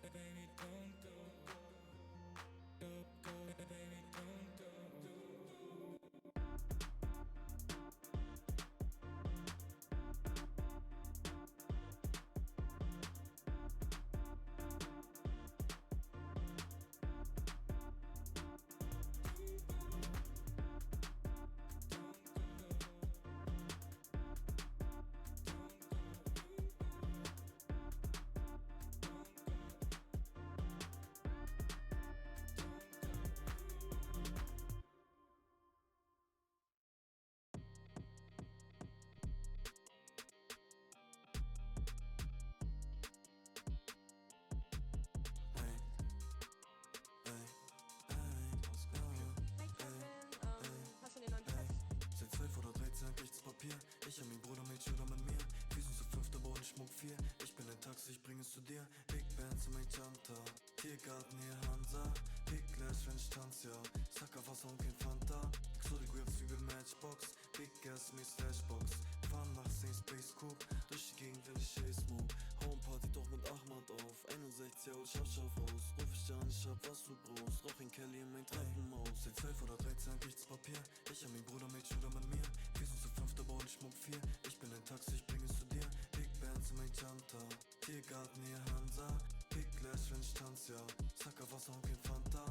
baby, don't go. Go, go, baby, don't go. Seit 12 oder 13 kriegt's Papier. Ich und mein Bruder mit Schüler mit mir. Wir sind zu fünft, aber ohne Schmuck 4. Ich bin ein Taxi, ich bring es zu dir. Big Band zu mein Janta. Tiergarten hier Hansa. Big Glass, wenn ich tanz, ja. Sacker Wasser und kein Fanta. Exotic Whips wie bei Matchbox. Big Gas, me Slashbox. Fahren nach St. Space Coupe. Durch die Gegend, wenn ich Chase Move. Homeparty doch mit Ahmad auf. 61 Jahre, scharf aus. Ruf ich an, ich hab was du brauchst. Rauch in Kelly in mein Treppenhaus. Seit 12 oder 13 kriegt's Papier. Ich und mein Bruder mit Schüler mit mir. Wir sind zu fünft, aber ohne Schmuck 4. Ich bin ein Taxi, ich bring es zu dir. Big Band zu mein Janta. Tiergarten hier Hansa. Big Glass, wenn ich tanz, ja. Sacker Wasser und kein Fanta.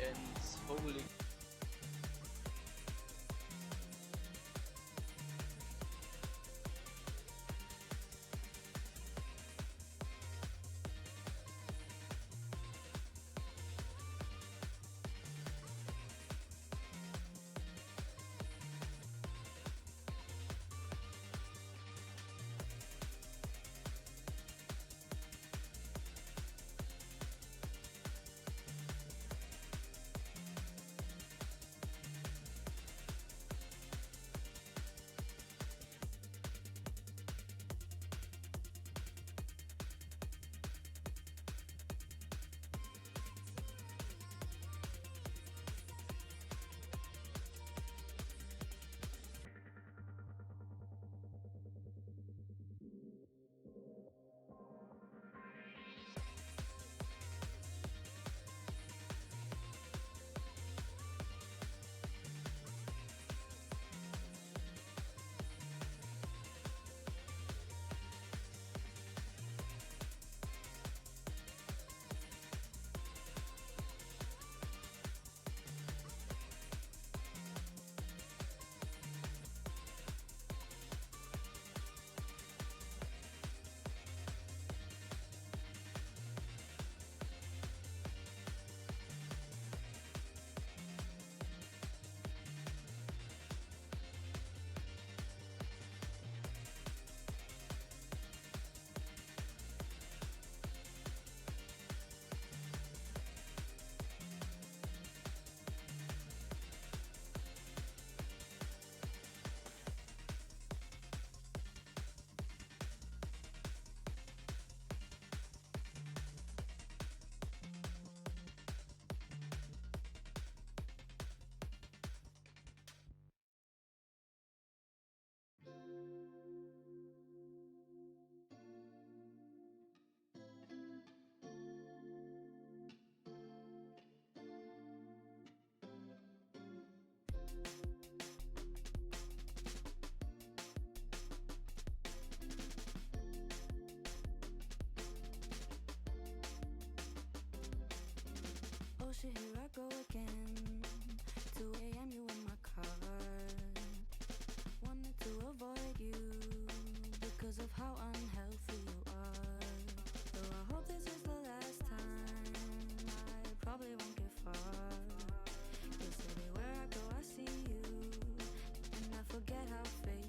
And holy. shit, here I go again. 2 a.m. you in my car. Wanted to avoid you because of how unhealthy you are. Though I hope this is the last time, I probably won't get far. Cause everywhere I go I see you, and I forget how fake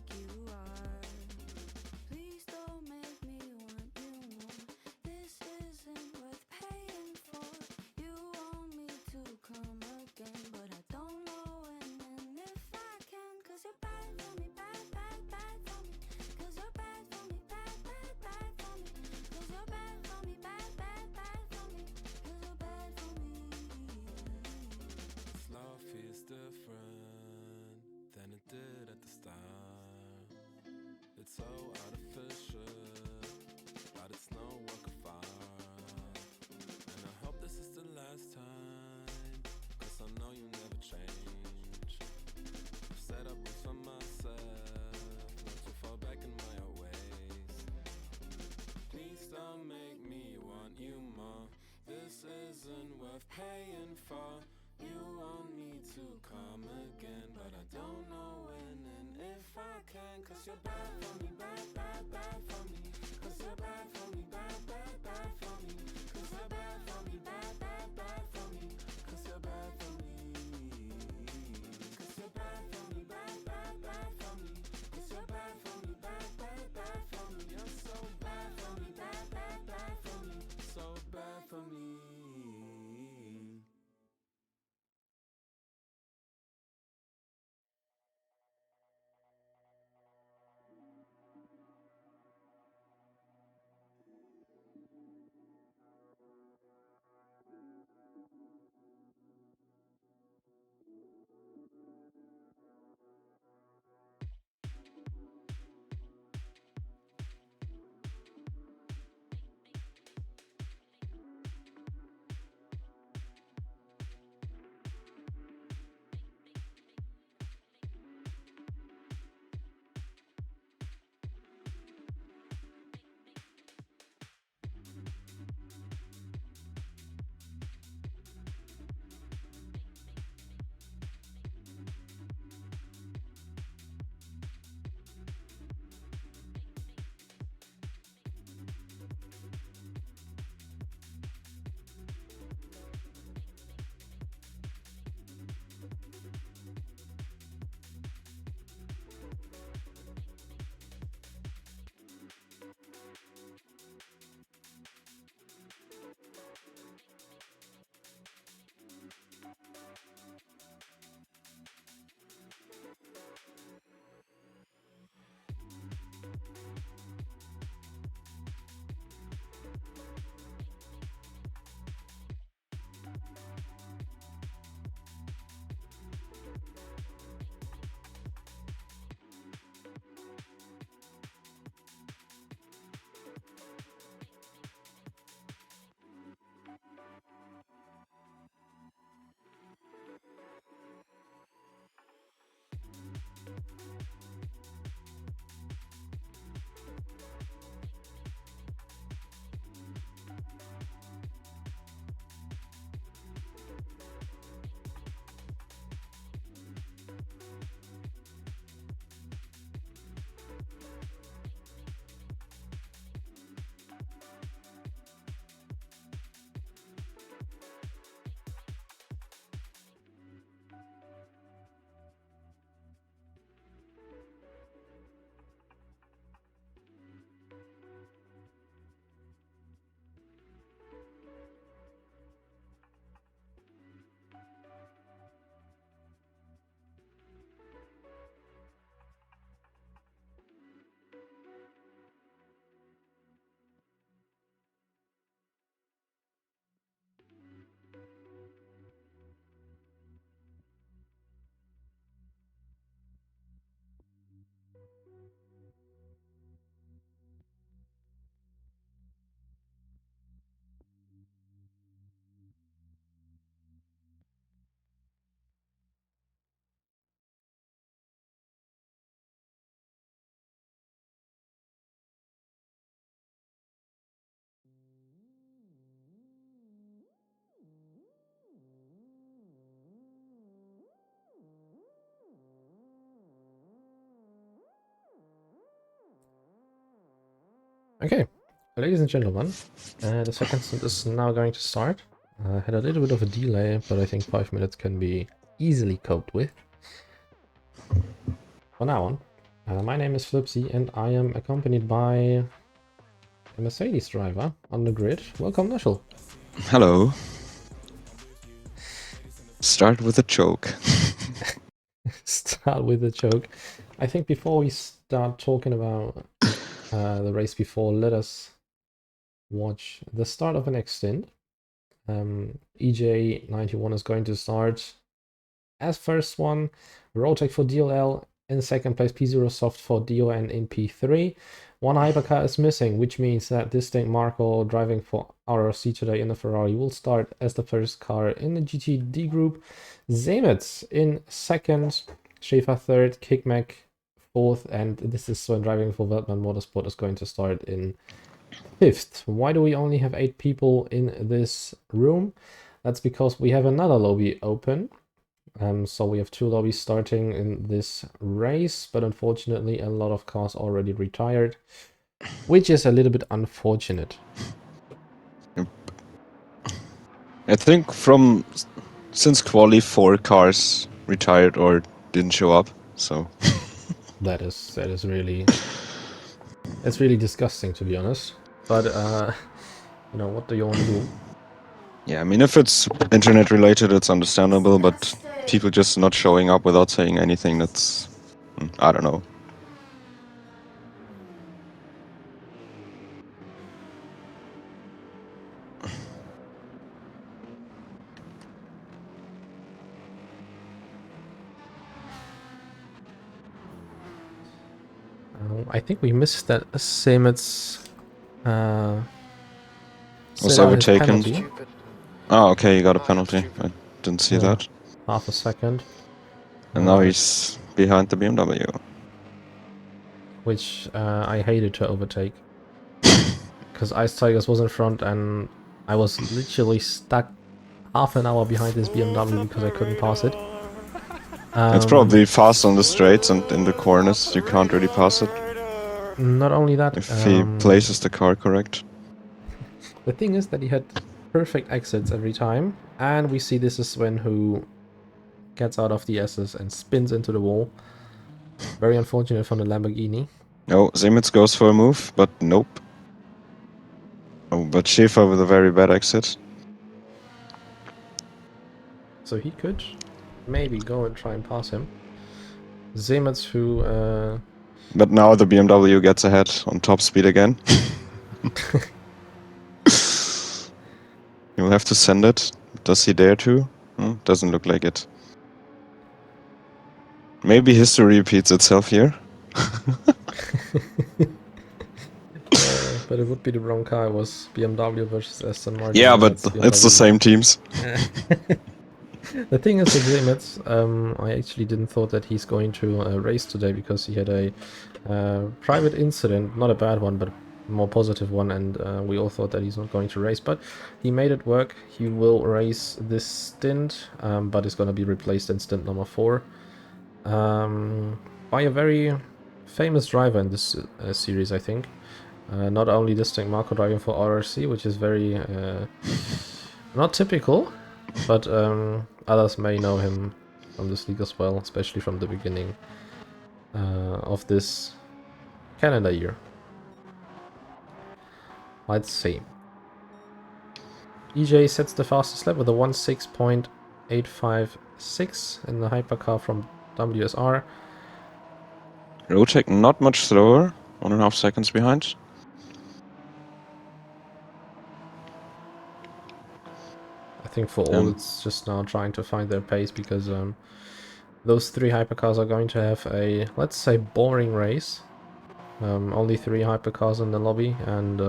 paying for. You want me to come again, but I don't know when and if I can. Cause you're bad for me, bad, bad, bad for me. Cause you're bad for me, bad, bad, bad for me. Cause you're bad for me, bad, bad, bad for me. Cause you're bad for me. Cause you're bad for me, bad, bad, bad for me. Cause you're bad for me, bad, bad, bad for me. You're so bad for me, bad, bad, bad for me. So bad for me. Okay, ladies and gentlemen, the second stint is now going to start. Had a little bit of a delay, but I think 5 minutes can be easily coped with. From now on, my name is Flipsy and I am accompanied by a Mercedes driver on the grid. Welcome, Nushel. Hello. Start with a joke. Start with a joke. I think before we start talking about the race before, let us watch the start of the next stint. EJ91 is going to start as first one, Rotec for DLL, in second place P0 Soft for DON in P3. One hypercar is missing, which means that distinct Marco driving for RRC today in the Ferrari will start as the first car in the GTD group. Zemitz in second, Schäfer third, Kickmack fourth, and this is when driving for Weltman Motorsport is going to start in fifth. Why do we only have 8 people in this room? That's because we have another lobby open. So we have 2 lobbies starting in this race, but unfortunately a lot of cars already retired, which is a little bit unfortunate. I think since quali 4 cars retired or didn't show up, so That is really, it's really disgusting, to be honest. But you know, what do you want to do? yeah, I mean, if it's internet related, it's understandable, but people just not showing up without saying anything, that's, I don't know. I think we missed that Semitz Was set out his overtaken. penalty. Oh, okay, he got a penalty. I didn't see that. Half a second. And now he's behind the BMW. Which I hated to overtake. Because Ice Tigers was in front and I was literally stuck half an hour behind this BMW because I couldn't pass it. It's probably fast on the straights and in the corners, you can't really pass it. Not only that, If he places the car correct. the thing is that he had perfect exits every time, and we see this is Sven who gets out of the S's and spins into the wall. Very unfortunate from the Lamborghini. No, Semitz goes for a move, but nope. Oh, but Schäfer with a very bad exit. So he could maybe go and try and pass him. Semitz who... But now the BMW gets ahead on top speed again. You'll have to send it. Does he dare to? Doesn't look like it. Maybe history repeats itself here. But it would be the wrong car. It was BMW versus Aston Martin. Yeah, but it's the same teams. The thing is with Semitz, I actually didn't thought that he's going to race today because he had a private incident, not a bad one, but a more positive one, and we all thought that he's not going to race, but he made it work. He will race this stint, but is going to be replaced in stint number 4 by a very famous driver in this series, I think. Not only distinct Marco driving for RRC, which is very not typical, but others may know him from this league as well, especially from the beginning of this calendar year. Let's see. EJ sets the fastest lap with a 1:6.856 in the hypercar from WSR. Rotec not much slower, 1.5 seconds behind. I think for all it's just now trying to find their pace because those 3 hypercars are going to have a, let's say, boring race. Only 3 hypercars in the lobby, and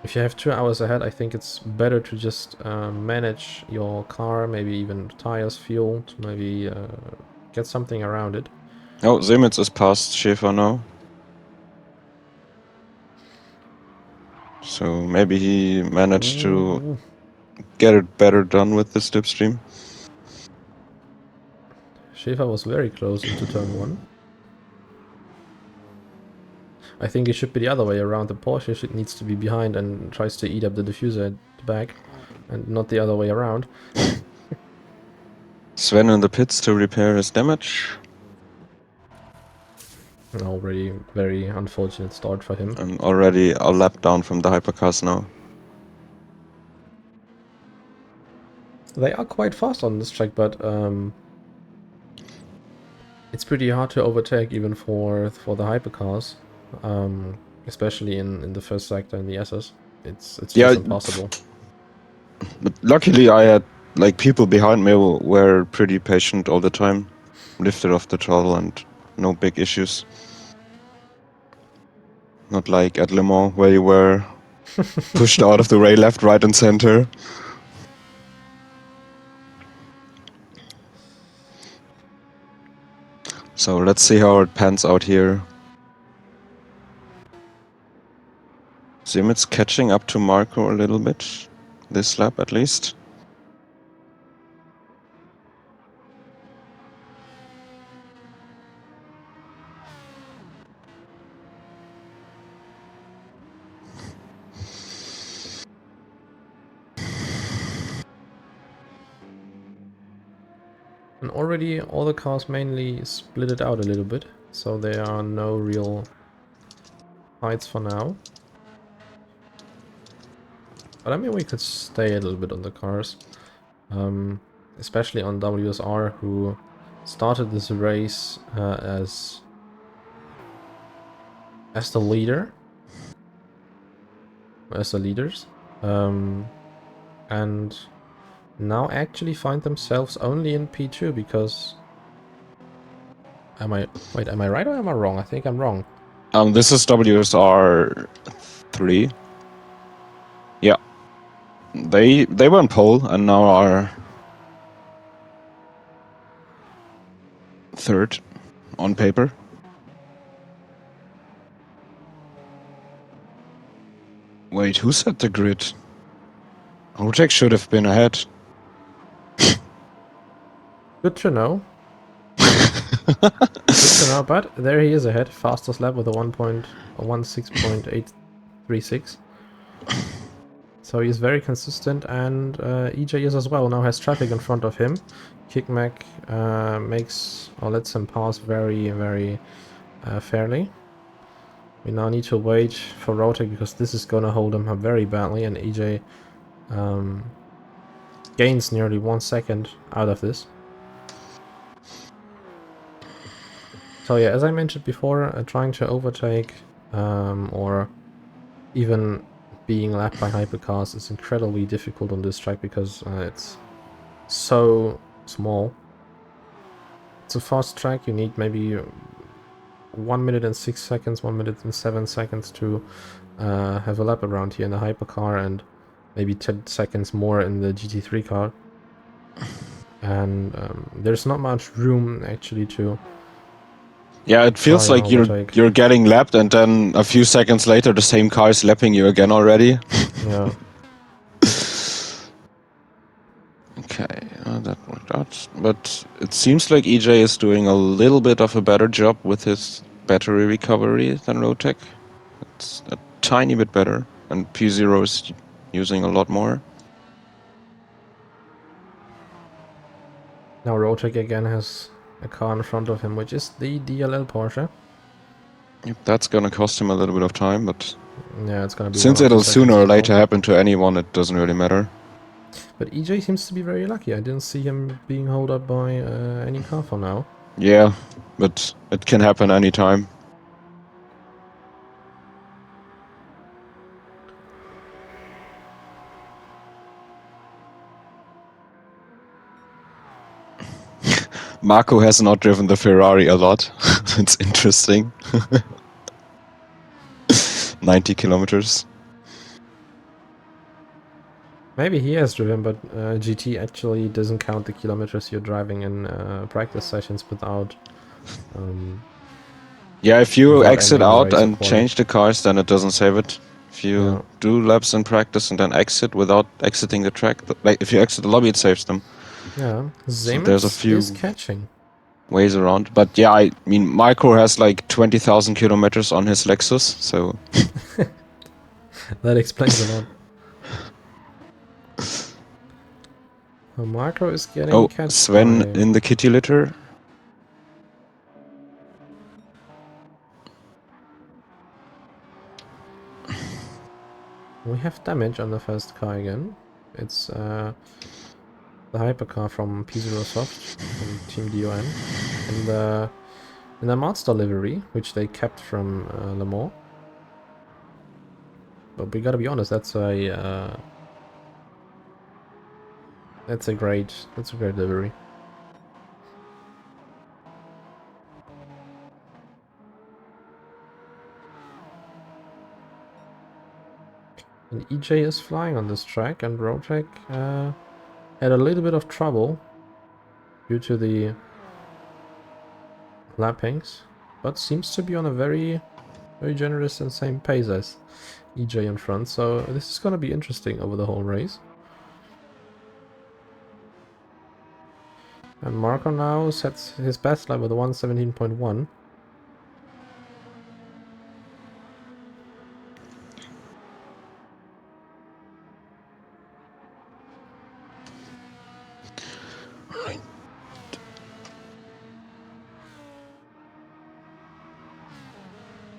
if you have 2 hours ahead, I think it's better to just manage your car, maybe even tires, fuel, to maybe get something around it. Oh, Semitz is past Schäfer now. So maybe he managed to get it better done with the slipstream. Schäfer was very close into turn 1. I think it should be the other way around. The Porsche needs to be behind and tries to eat up the diffuser at the back, and not the other way around. Sven in the pits to repair his damage. Already very unfortunate start for him. And already a lap down from the hypercars now. They are quite fast on this track, but it's pretty hard to overtake even for the hypercars, especially in the first sector in the SS. It's just impossible. But luckily I had people behind me were pretty patient all the time, lifted off the throttle and no big issues. Not like at Le Mans where you were pushed out of the rail left, right and center. So let's see how it pans out here. Semitz catching up to Marco a little bit. this lap at least. And already all the cars mainly split it out a little bit, so there are no real fights for now. But I mean, we could stay a little bit on the cars. Especially on WSR, who started this race as the leader. As the leaders. And now actually find themselves only in P2 because... Am I right or am I wrong? I think I'm wrong. This is WSR 3. Yeah. They were on pole and now are third on paper. Wait, who set the grid? WEC should have been ahead. Good to know. Good to know, but there he is ahead. Fastest lap with a 1.16.836. So he's very consistent, and EJ is as well. Now has traffic in front of him. Kickmack makes or lets him pass very, very fairly. We now need to wait for Rotek because this is gonna hold him up very badly, and EJ gains nearly 1 second out of this. So yeah, as I mentioned before, trying to overtake or even being lapped by hypercars is incredibly difficult on this track because it's so small. It's a fast track, you need maybe 1 minute and 6 seconds, 1 minute and 7 seconds to have a lap around here in the hypercar, and maybe 10 seconds more in the GT3 car. And there's not much room actually to... Yeah, it feels like you're getting lapped, and then a few seconds later the same car is lapping you again already. Yeah. Okay, that worked out. But it seems like EJ is doing a little bit of a better job with his battery recovery than Rotek. It's a tiny bit better, and P0 is using a lot more. Now Rotek again has a car in front of him, which is the DLL Porsche. Yep, that's gonna cost him a little bit of time, but yeah, it's gonna be since it'll sooner or later happen to anyone, it doesn't really matter. But EJ seems to be very lucky. I didn't see him being held up by any car for now. Yeah, but it can happen anytime. Marco has not driven the Ferrari a lot. It's interesting. 90 kilometers. Maybe he has driven, but GT actually doesn't count the kilometers you're driving in practice sessions without... yeah, if you exit out and change the cars, then it doesn't save it. If you do laps in practice and then exit without exiting the track, like if you exit the lobby, it saves them. Yeah, so there's a few is catching ways around. But yeah, I mean, Marco has like 20,000 kilometers on his Lexus, so... that explains a lot. Well, Marco is getting catched Sven by... in the kitty litter. We have damage on the first car again. It's the hypercar from P0 Soft, from Team DON. In the Mazda livery, which they kept from Le Mans. But we gotta be honest, that's a great livery. And EJ is flying on this track, and Rotek had a little bit of trouble due to the lappings, but seems to be on a very, very generous and same pace as EJ in front. So this is going to be interesting over the whole race. And Marco now sets his best lap with a 1:17.1.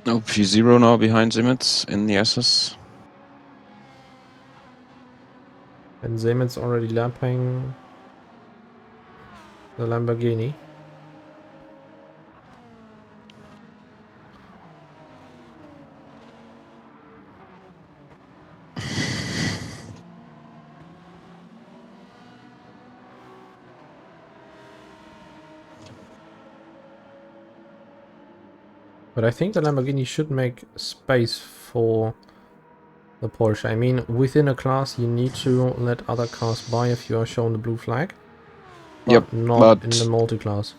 Oh, P0 now behind Zimitz in the SS. And Zemitz already lapping the Lamborghini. But I think the Lamborghini should make space for the Porsche. I mean, within a class, you need to let other cars by if you are shown the blue flag. But Yep, not in the but multi-class.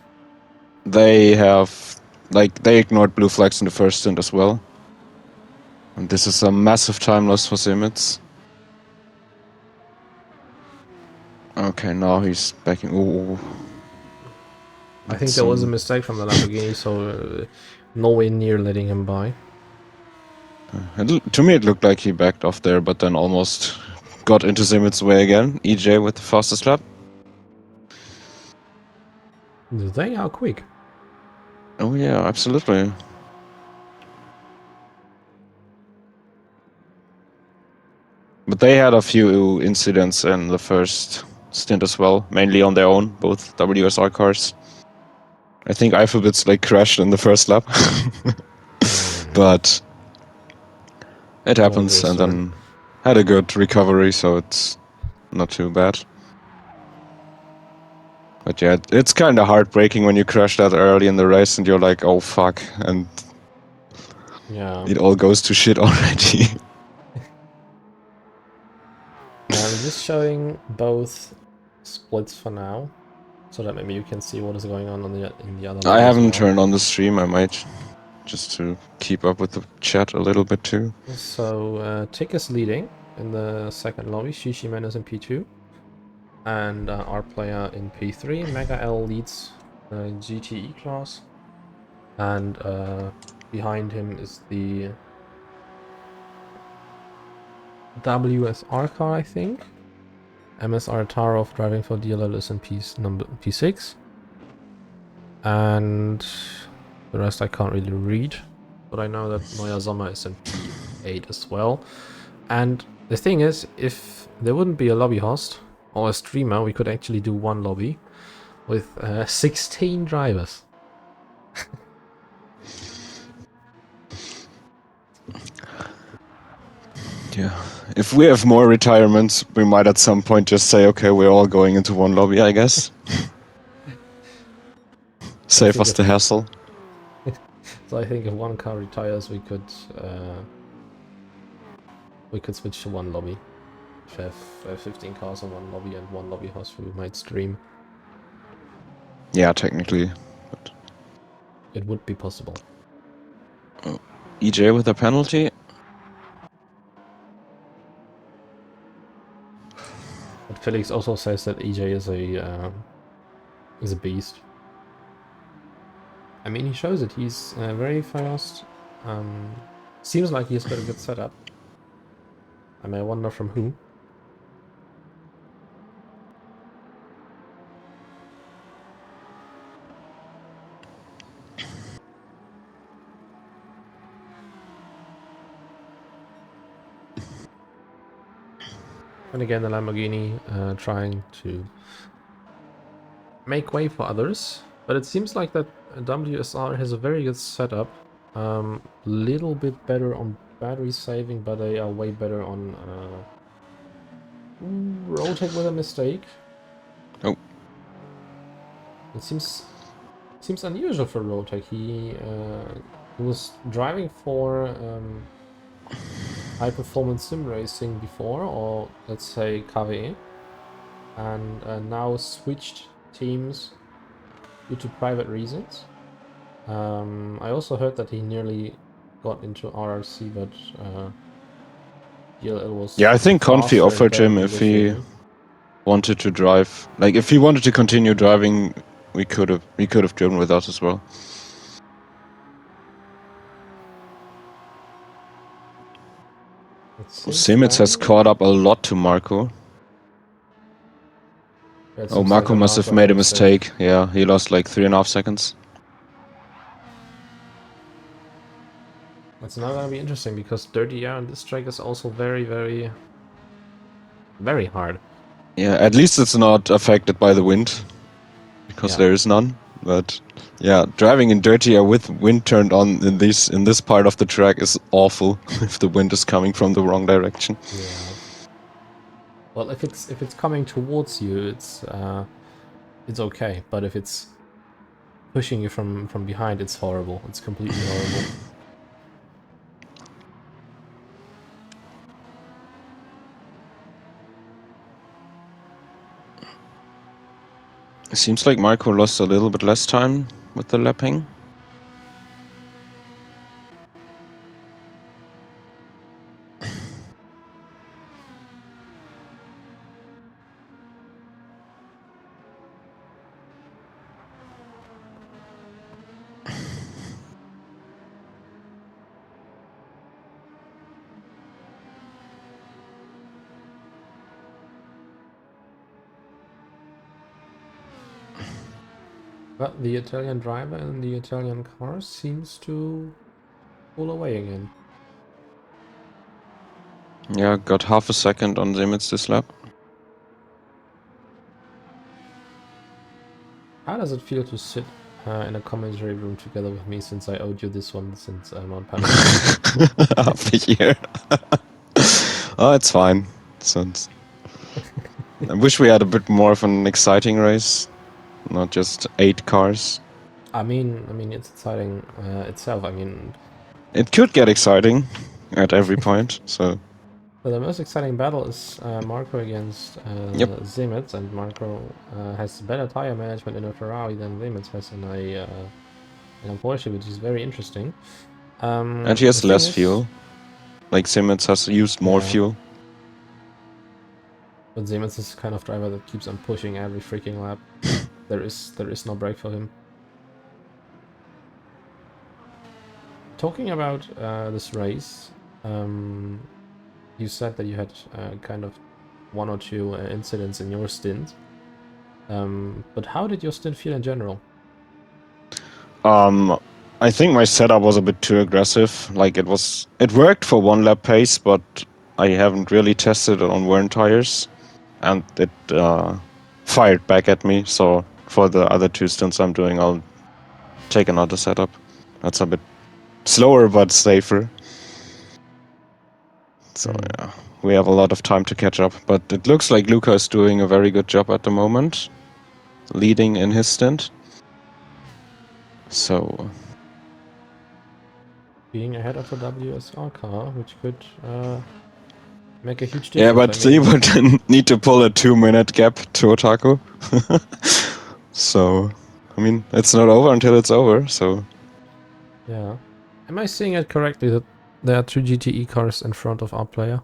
they have, like, they ignored blue flags in the first stint as well. And this is a massive time loss for Zimitz. Okay, now he's backing. Ooh. I think there was a mistake from the Lamborghini, so nowhere near letting him by. To me, it looked like he backed off there, but then almost got into Zimitz's way again. EJ with the fastest lap. They are quick. Oh yeah, absolutely. But they had a few incidents in the first stint as well, mainly on their own, both WSR cars. I think Eifelbitz like crashed in the first lap. But it happens, and then had a good recovery, so it's not too bad. But yeah, it's kind of heartbreaking when you crash that early in the race and you're like, oh fuck, and yeah, it all goes to shit already. I'm just showing both splits for now, so that maybe you can see what is going on in the other lobby I haven't as well. turned on the stream, I might, just to keep up with the chat a little bit too. So Tick is leading in the second lobby, Shishiman is in P2, and our player in P3. Mega L leads the GTE class, and behind him is the WSR car, I think. MSR Tarov driving for DLL is in P6. And the rest I can't really read. But I know that Neuer Sommer is in P8 as well. And the thing is, if there wouldn't be a lobby host or a streamer, we could actually do one lobby with 16 drivers. Yeah, if we have more retirements, we might at some point just say, okay, we're all going into one lobby, I guess. Save us the hassle. So I think if one car retires, we could switch to one lobby. If we have 15 cars in one lobby and one lobby host, we might stream. Yeah, technically. But It would be possible. EJ with a penalty. But Felix also says that EJ is a beast. I mean, he shows it. He's very fast. Seems like he's got a good setup. I may wonder from who. And again, the Lamborghini trying to make way for others. But it seems like that WSR has a very good setup. Little bit better on battery saving, but they are way better on rotate with a mistake. Oh. It seems unusual for Rotek. He was driving for high performance sim racing before, or let's say KW, and now switched teams due to private reasons. I also heard that he nearly got into RRC, but DLL was Yeah, I think Confi faster and offered better him if he negotiating. wanted to drive, like if he wanted to continue driving, we could have driven with us as well. Simitz has caught up a lot to Marco. Oh, Marco must have made a mistake. Yeah, he lost like 3.5 seconds. It's now gonna be interesting because dirty air on this track is also very, very, very hard. Yeah, at least it's not affected by the wind, because there is none. But yeah, driving in dirty air with wind turned on in this part of the track is awful if the wind is coming from the wrong direction. Yeah. Well, if it's coming towards you, it's okay. But if it's pushing you from behind, it's horrible. It's completely horrible. It seems like Marco lost a little bit less time with the lapping. But the Italian driver in the Italian car seems to pull away again. Yeah, got half a second on Simitz this lap. How does it feel to sit in a commentary room together with me, since I owed you this one since I'm on panel? Half a year. Oh, it's fine. I wish we had a bit more of an exciting race, not just 8 cars. I mean, it's exciting itself. I mean, it could get exciting at every point. So the most exciting battle is Marco against Simitz, and Marco has better tire management in a Ferrari than Simitz has in a Porsche, which is very interesting. And he has less fuel. Like Simitz has used more fuel. But Simitz is the kind of driver that keeps on pushing every freaking lap. There is no break for him. Talking about this race, you said that you had kind of 1 or 2 incidents in your stint. But how did your stint feel in general? I think my setup was a bit too aggressive. Like it worked for 1 lap pace, but I haven't really tested it on worn tires, and it fired back at me. So for the other 2 stints I'm doing, I'll take another setup. That's a bit slower but safer. So yeah, we have a lot of time to catch up. But it looks like Luca is doing a very good job at the moment, leading in his stint. So being ahead of the WSR car, which could make a huge difference. Yeah, but he would need to pull a 2-minute gap to Otaku. So, I mean, it's not over until it's over, so... Yeah. Am I seeing it correctly that there are 2 GTE cars in front of our player?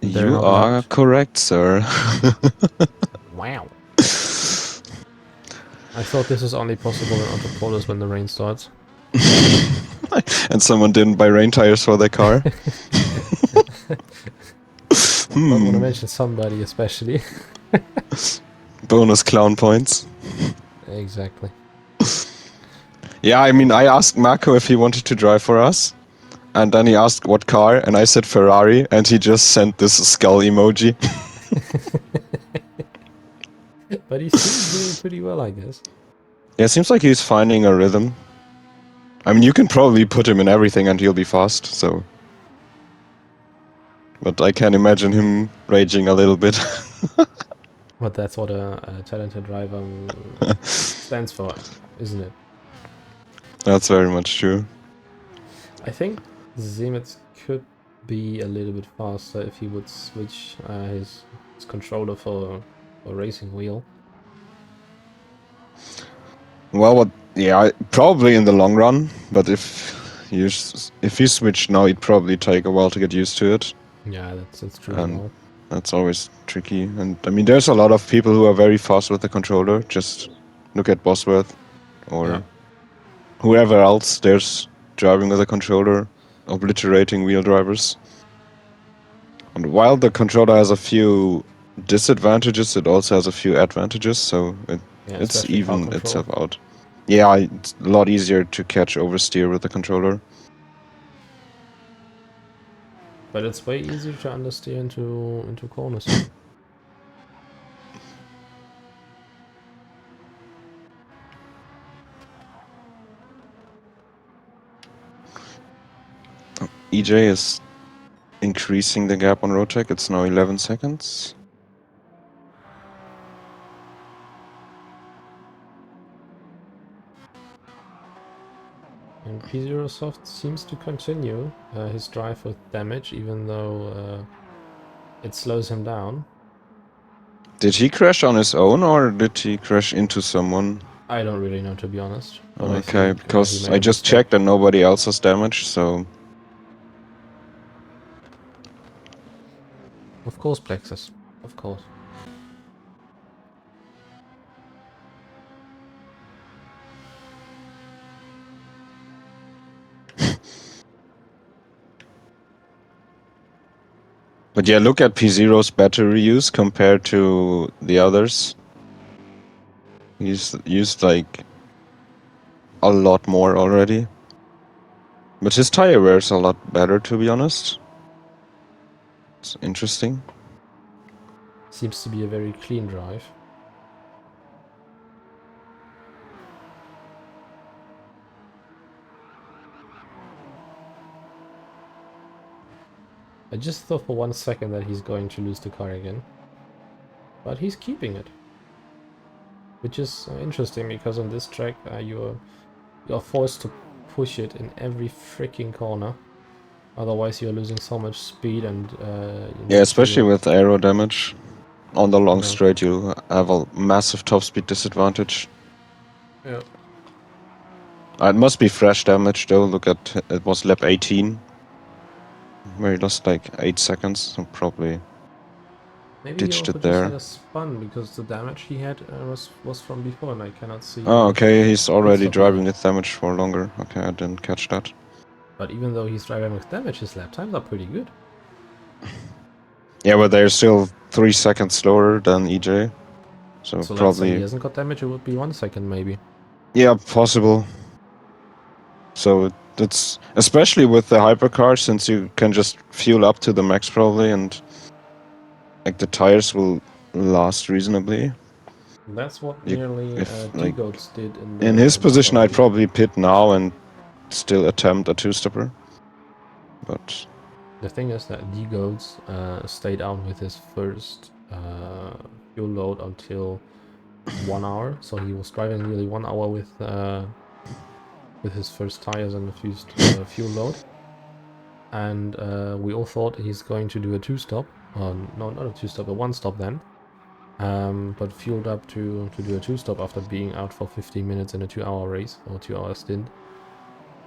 You are correct, sir. Wow. I thought this was only possible in Autopolis when the rain starts. And someone didn't buy rain tires for their car. I don't want to mention somebody especially. Bonus clown points. Exactly. Yeah, I mean, I asked Marco if he wanted to drive for us. And then he asked what car, and I said Ferrari, and he just sent this skull emoji. But he seems doing pretty well, I guess. Yeah, it seems like he's finding a rhythm. I mean, you can probably put him in everything and he'll be fast, so... But I can imagine him raging a little bit. But that's what a talented driver stands for, isn't it? That's very much true. I think Simitz could be a little bit faster if he would switch his controller for a racing wheel. Well, yeah, probably in the long run, but if you switch now, it'd probably take a while to get used to it. Yeah, that's true. That's always tricky. And I mean, there's a lot of people who are very fast with the controller. Just look at Bosworth or whoever else there's driving with a controller, obliterating wheel drivers. And while the controller has a few disadvantages, it also has a few advantages, so it's especially car even control. itself out. Yeah, it's a lot easier to catch oversteer with the controller. But it's way easier to understeer into corners too. EJ is increasing the gap on Rotec. It's now 11 seconds. And P0 Soft seems to continue his drive with damage, even though it slows him down. Did he crash on his own or did he crash into someone? I don't really know, to be honest. But Okay, I think, because he I made a just mistake. checked and nobody else has damage, so... Of course, Plexus. Of course. But yeah, look at P0's battery use compared to the others. He's used like a lot more already. But his tire wear is a lot better, to be honest. It's interesting. Seems to be a very clean drive. I just thought for 1 second that he's going to lose the car again. But he's keeping it. Which is interesting, because on this track you're forced to push it in every freaking corner. Otherwise you're losing so much speed and Yeah, especially with aero damage. On the long Yeah. straight you have a massive top speed disadvantage. Yeah. It must be fresh damage though. Look at it was lap 18. Where he lost like 8 seconds, so probably Maybe he ditched also it just there. had a spun, because the damage he had was from before, and I cannot see. Oh, okay, he's already stop driving with damage for longer. Okay, I didn't catch that. But even though he's driving with damage, his lap times are pretty good. Yeah, but they're still 3 seconds slower than EJ. So So let's say he probably... hasn't got damage, it would be 1 second maybe. Yeah, possible. So it's especially with the hypercar, since you can just fuel up to the max probably, and like the tires will last reasonably. That's what You- nearly like T-Goats did in in his the position, I'd quali. probably pit now and still attempt a two-stepper. But The thing is that D-Goats stayed on with his first fuel load until 1 hour. So he was driving nearly 1 hour with his first tires and the first fuel load. And we all thought he's going to do a two-stop. No, not a two-stop, a one-stop then. But fueled up to do a two-stop after being out for 15 minutes in a 2-hour race, or 2-hour stint.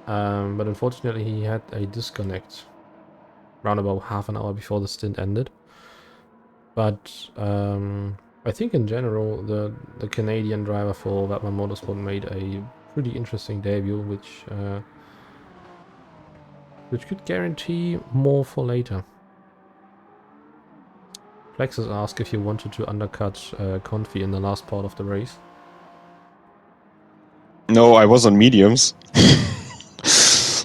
But unfortunately he had a disconnect around about half an hour before the stint ended. But I think in general the Canadian driver for Vatman Motorsport made a pretty interesting debut, which could guarantee more for later. Plexus asked if you wanted to undercut Confi in the last part of the race. no, I was on mediums.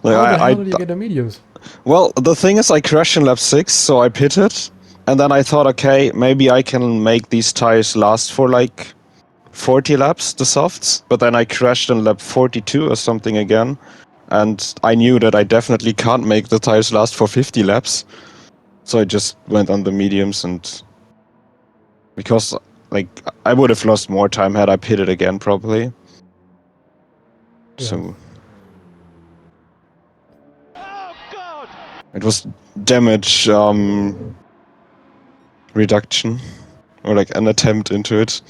Like, How the hell did you get the mediums? Well, the thing is, I crashed in lap 6, so I pitted. And then I thought, okay, maybe I can make these tires last for like 40 laps, the softs. But then I crashed in lap 42 or something again. And I knew that I definitely can't make the tires last for 50 laps. So I just went on the mediums, and because like I would have lost more time had I pitted again probably. Yeah. So it was damage reduction, or like an attempt into it.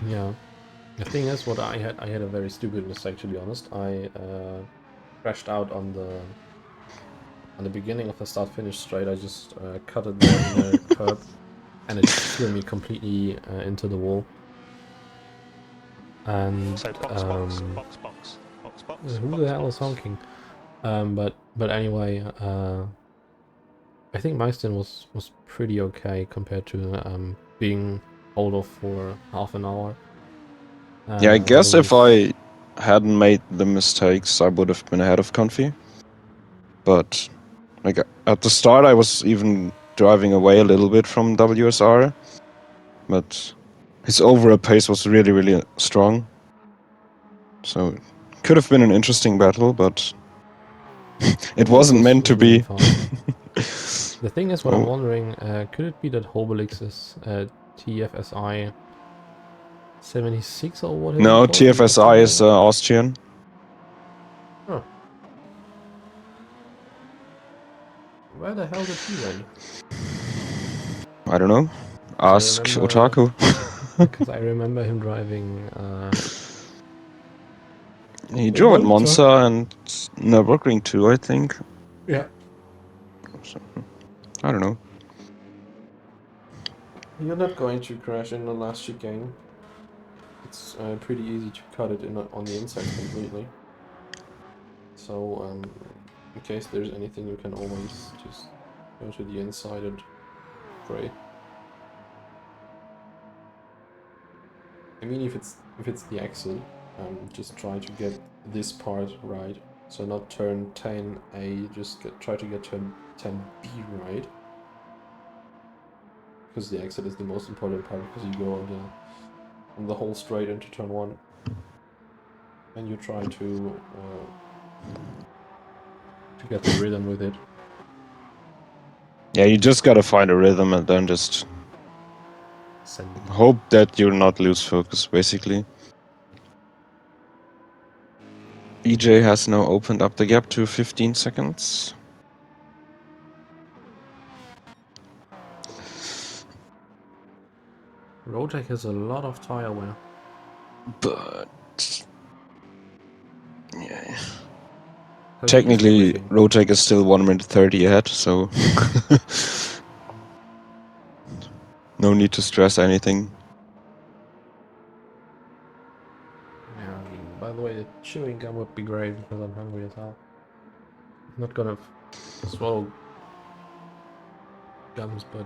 Yeah. The thing is, what I had a very stupid mistake, to be honest. I crashed out on the beginning of the start-finish straight. I just cut it there in a curb and it threw me completely into the wall. And So box, who the hell is honking? But anyway, I think my stint was pretty okay compared to being hold off for half an hour. Yeah, I guess if was- I hadn't made the mistakes, I would have been ahead of Confi. But like at the start, I was even driving away a little bit from WSR. But his overall pace was really, really strong. So it could have been an interesting battle, but it wasn't was meant to really be. fast. The thing is, what I'm Oh, wondering, could it be that Hobelix is TFSI 76 or what is no, it called? What's the TFSI is name? Austrian. Huh. Where the hell did he went? I don't know. 'Cause Ask Otaku. because I remember him driving He a drove at Monza. Monza and Nürburgring too, I think. Yeah. So, I don't know. You're not going to crash in the last chicane. It's pretty easy to cut it on the inside completely. So in case there's anything, you can always just go to the inside and pray. I mean, if it's the exit, just try to get this part right. So not turn 10A, just try to get turn 10B right. Because the exit is the most important part, because you go on the whole straight into turn 1. And you try to get the rhythm with it. Yeah, you just gotta find a rhythm and then just hope that you'll not lose focus, basically. EJ has now opened up the gap to 15 seconds. Rotec has a lot of tire wear. But yeah. So he is Technically, pushing. Rotec is still 1 minute 30 ahead, so no need to stress anything. Yeah, by the way, the chewing gum would be great because I'm hungry as hell. I'm not gonna swallow gums, but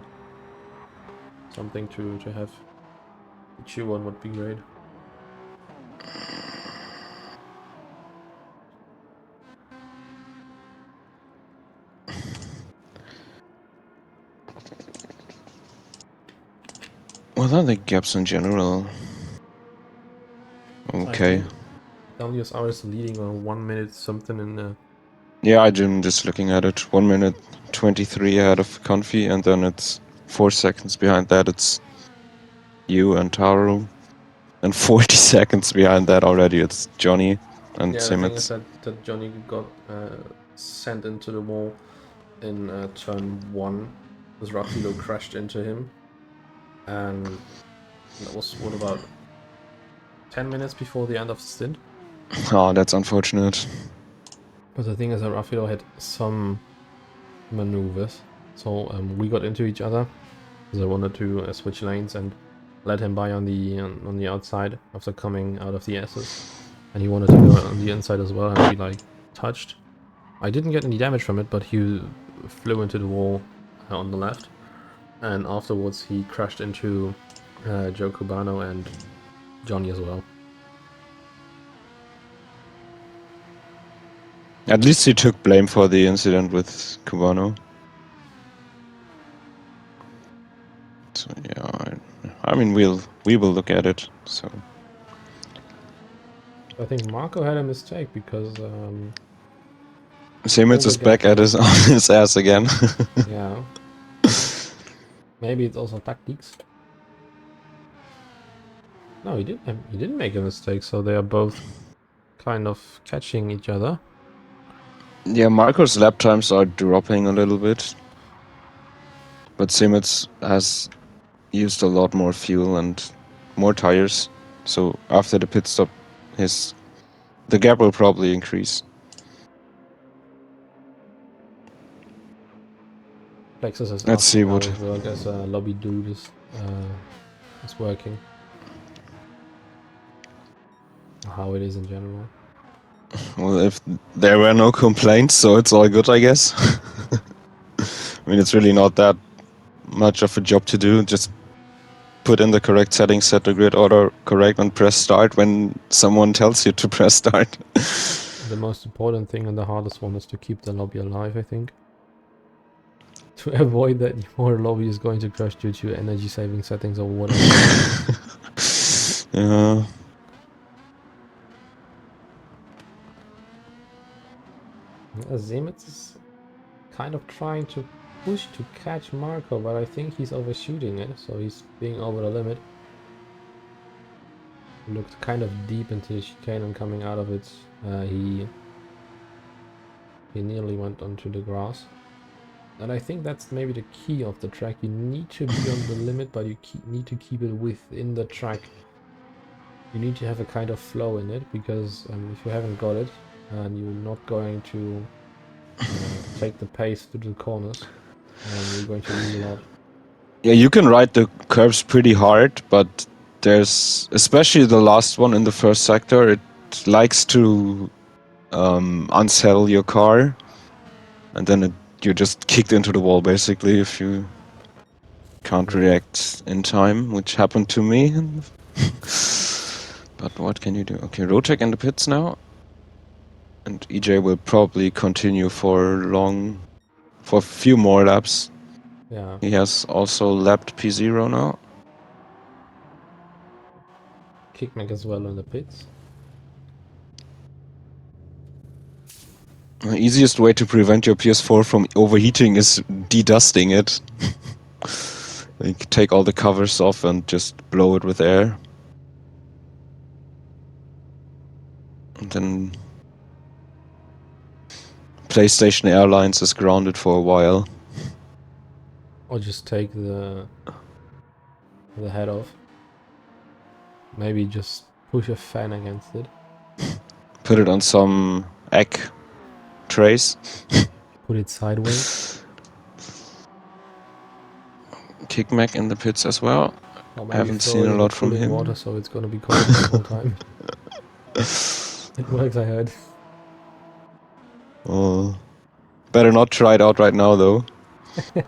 something to have to chew on would be great. What are the gaps in general? Okay. I think WSR is leading on 1 minute something in the. Yeah, I'm just looking at it. 1 minute 23 ahead of Confi, and then it's 4 seconds behind that. It's you and Taro, and 40 seconds behind that already. It's Johnny and Yeah, the thing is Simmons. that Johnny got sent into the wall in turn 1, as Rafilo crashed into him, and that was what, about 10 minutes before the end of the stint. Oh, that's unfortunate. But the thing is that Rafilo had some maneuvers, so we got into each other because I wanted to switch lanes and let him by on the outside after coming out of the S's, and he wanted to go on the inside as well, and we like touched. I didn't get any damage from it, but he flew into the wall on the left, and afterwards he crashed into Joe Cubano and Johnny as well. At least he took blame for the incident with Cubano. So yeah, I mean we will look at it. So I think Marco had a mistake because Simmons is back at his on his ass again. yeah. Maybe it's also tactics. No, he didn't make a mistake, so they are both kind of catching each other. Yeah, Marco's lap times are dropping a little bit, but Simmons has used a lot more fuel and more tires. So after the pit stop, the gap will probably increase. Plexus is Let's see asking how what. his work as a lobby dude is working. How it is in general. Well, if there were no complaints, so it's all good, I guess. I mean, it's really not that much of a job to do. Just put in the correct settings, set the grid order correct, and press start when someone tells you to press start. The most important thing and the hardest one is to keep the lobby alive, I think. To avoid that your lobby is going to crash due to energy saving settings or whatever. Yeah. Zemitz is kind of trying to push to catch Marco, but I think he's overshooting it, so he's being over the limit. He looked kind of deep into the chicane and coming out of it, he nearly went onto the grass. And I think that's maybe the key of the track. You need to be on the limit, but you need to keep it within the track. You need to have a kind of flow in it, because if you haven't got it, and you're not going to take the pace through the corners, you're going to lose a lot. Yeah, you can ride the curves pretty hard, but there's, especially the last one in the first sector, it likes to unsettle your car, and then you're just kicked into the wall, basically, if you can't react in time, which happened to me. But what can you do? Okay, Rotek in the pits now. And EJ will probably continue for a few more laps. Yeah. He has also lapped P0 now. Kickback as well in the pits. The easiest way to prevent your PS4 from overheating is de-dusting it. Like, take all the covers off and just blow it with air. And then PlayStation Airlines is grounded for a while. Or just take the head off. Maybe just push a fan against it. Put it on some egg trays. Put it sideways. Kickback in the pits as well. Or maybe Haven't throw seen it a in lot the from cooling him. water so it's gonna be cold the whole time. It works, I heard. Oh, better not try it out right now, though. It's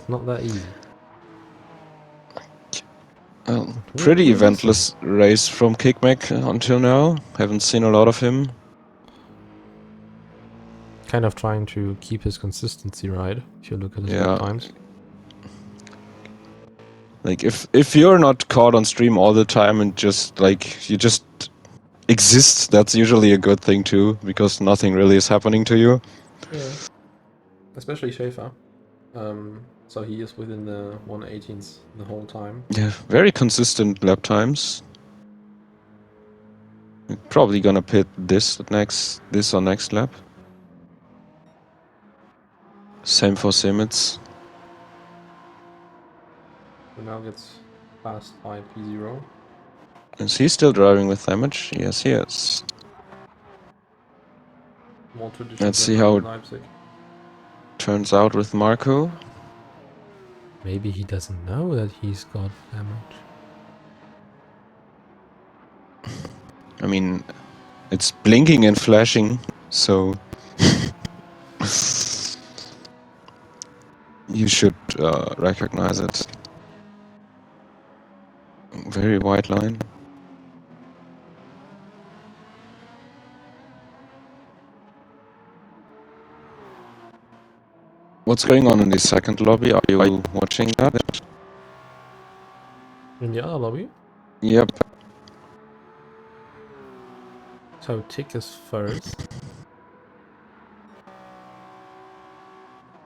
not that easy. Well, pretty eventless race from Kickback until now. Haven't seen a lot of him. Kind of trying to keep his consistency, right? If you look at his lap times. Like, if you're not caught on stream all the time and just, like, you just exist, that's usually a good thing too, because nothing really is happening to you. Yeah. Especially Schaefer. So he is within the 118s the whole time. Yeah, very consistent lap times. Probably gonna pit this or next lap. Same for Simmons. Who now gets passed by P0. Is he still driving with damage? Yes, he is. More traditional. Let's see how it Leipzig. turns out with Marco. Maybe he doesn't know that he's got damage. I mean, it's blinking and flashing, so you should recognize it. Very white line. What's going on in the second lobby? Are you watching that? In the other lobby? Yep. So Tick is first.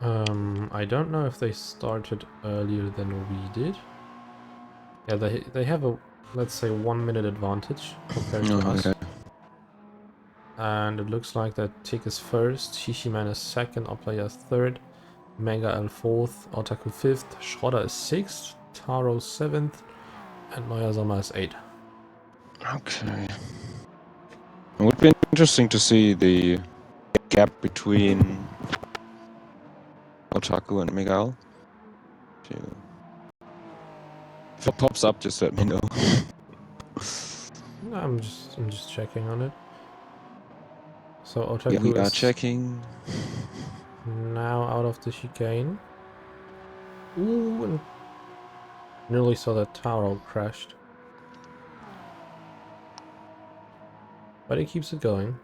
I don't know if they started earlier than we did. Yeah, they have a, let's say, 1 minute advantage compared to us. And it looks like that Tick is first, Shishiman is second, Oplaya is third, Mega L fourth, Otaku fifth, Schroeder is sixth, Taro seventh, and Moyazama is 8th. Okay. It would be interesting to see the gap between Otaku and Miguel. If it pops up, just let me know. No, I'm just checking on it. So Otaku Yeah, we are is checking. now out of the chicane. Ooh, and nearly saw that tower crashed. But he keeps it going.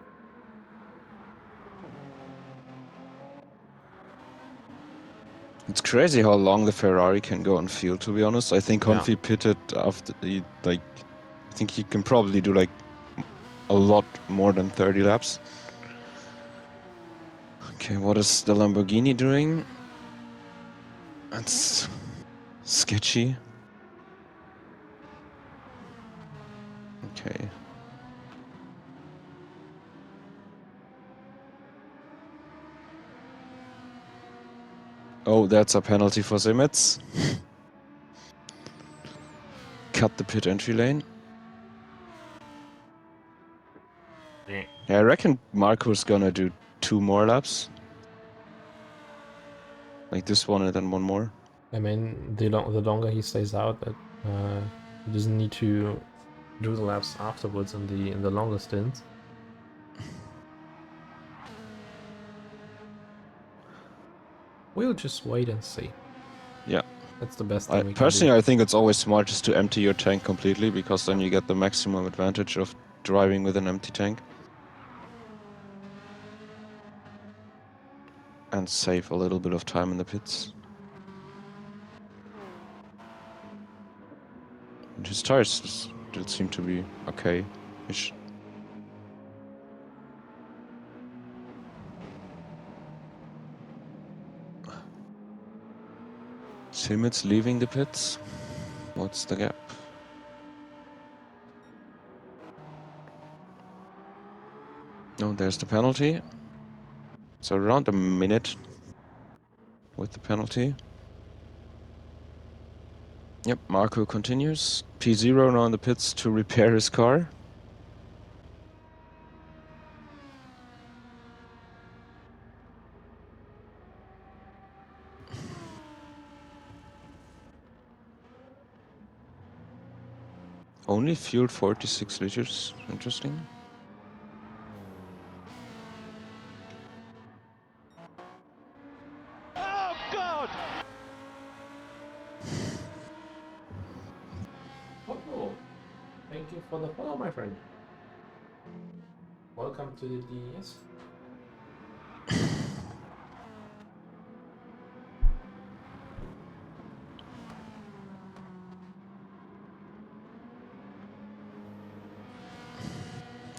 It's crazy how long the Ferrari can go on field, to be honest. I think Yeah. Confi pitted after the, I think he can probably do like a lot more than 30 laps. Okay, what is the Lamborghini doing? That's sketchy. Okay. Oh, that's a penalty for Simetz. Cut the pit entry lane. Yeah, I reckon Marco's gonna do 2 more laps. Like this one and then one more. I mean, the longer he stays out, that he doesn't need to do the laps afterwards in the longer stints. We'll just wait and see. Yeah. That's the best thing we can Personally, do. I think it's always smart just to empty your tank completely, because then you get the maximum advantage of driving with an empty tank. And save a little bit of time in the pits. And his tires still seem to be okay-ish. Simetz leaving the pits. What's the gap? No, there's the penalty. So around a minute with the penalty. Yep, Marco continues. P0 now in the pits to repair his car. Only fueled 46 liters. Interesting. Oh, God! Oh, thank you for the follow, my friend. Welcome to the DES.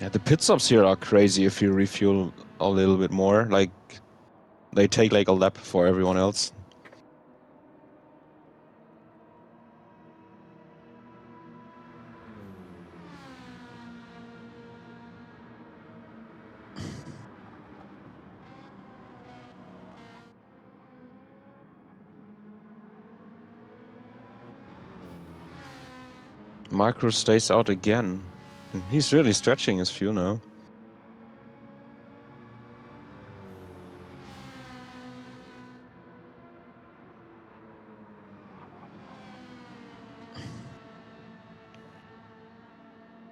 Yeah, the pit stops here are crazy if you refuel a little bit more. Like, they take like a lap for everyone else. Marco stays out again. He's really stretching his fuel now.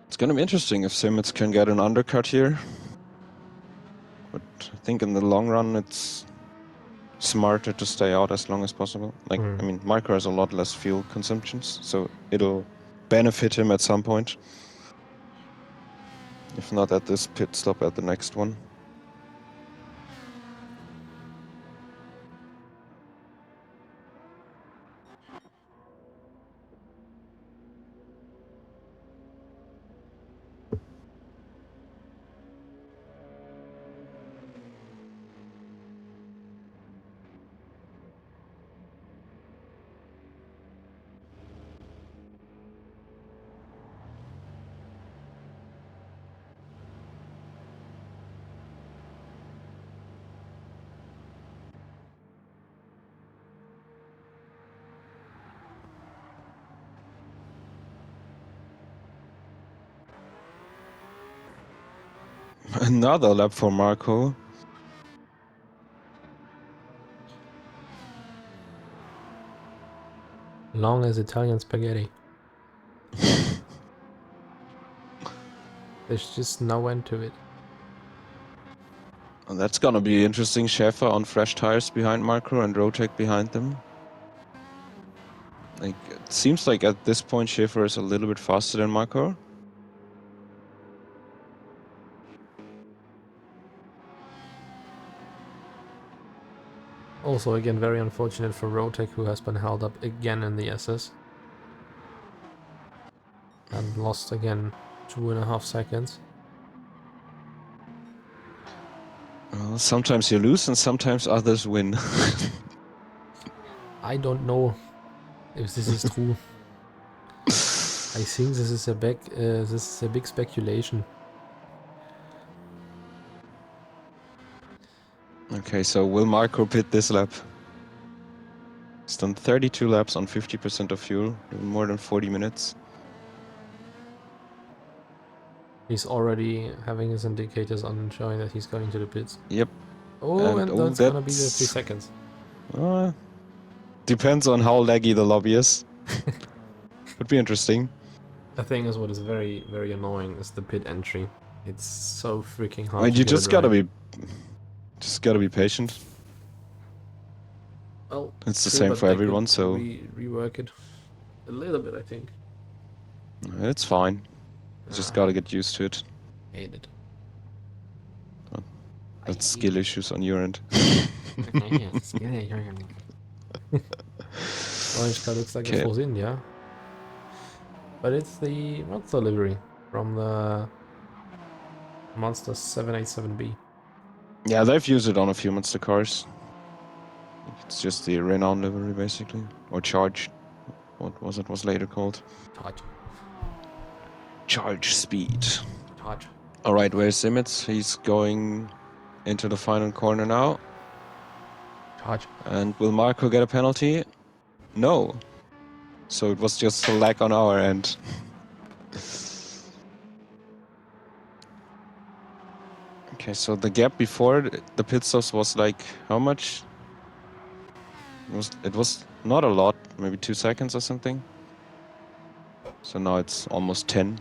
It's gonna be interesting if Simetz can get an undercut here. But I think in the long run, it's smarter to stay out as long as possible. Like, I mean, Marco has a lot less fuel consumptions, so it'll benefit him at some point. If not at this pit stop, at the next one. Another lap for Marco. Long as Italian spaghetti. There's just no end to it. And that's gonna be interesting. Schäfer on fresh tires behind Marco and Rotec behind them. Like, it seems like at this point Schäfer is a little bit faster than Marco. Also, again, very unfortunate for Rotec, who has been held up again in the SS. And lost again 2.5 seconds. Well, sometimes you lose and sometimes others win. I don't know if this is true. I think this is a big speculation. Okay, so will Marco pit this lap? He's done 32 laps on 50% of fuel, in more than 40 minutes. He's already having his indicators on showing that he's going to the pits. Yep. Oh, and that's gonna be the 3 seconds. Depends on how laggy the lobby is. Would be interesting. The thing is, what is very, very annoying is the pit entry. It's so freaking hard. I mean, to you get just it gotta right. be patient. Well, It's the true, same but for they everyone, could so rework it a little bit, I think. it's fine. You just gotta get used to it. Hate it. That's skill issues on your end. Orange car looks like a Force India. But it's the Monster livery from the Monster 787B. Yeah, they've used it on a few Monster cars. It's just the Renown livery, basically. Or Charge. What was it was later called? Charge Speed. Alright, where's Simmons? He's going into the final corner now. And will Marco get a penalty? No. So it was just a lag on our end. Okay, so the gap before the pit stops was like how much? It was not a lot, maybe 2 seconds or something. So now it's almost 10.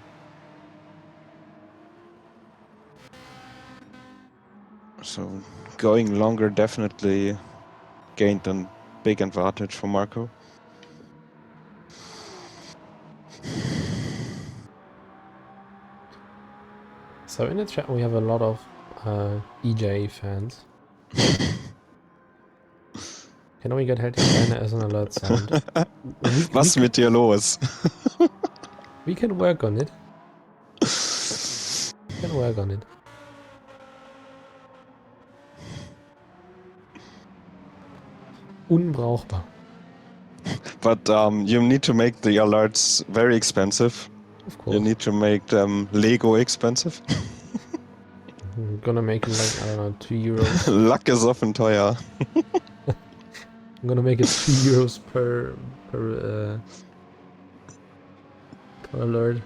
So going longer definitely gained a big advantage for Marco. So in the chat we have a lot of EJ fans. Can we get Heldigsteiner as an alert sound? Was mit dir los? We can work on it. We can work on it. Unbrauchbar. But you need to make the alerts very expensive. Of course. You need to make them Lego expensive. I'm gonna make it like, I don't know, 2 euros. Lack ist offen teuer. I'm gonna make it 2 euros per alert.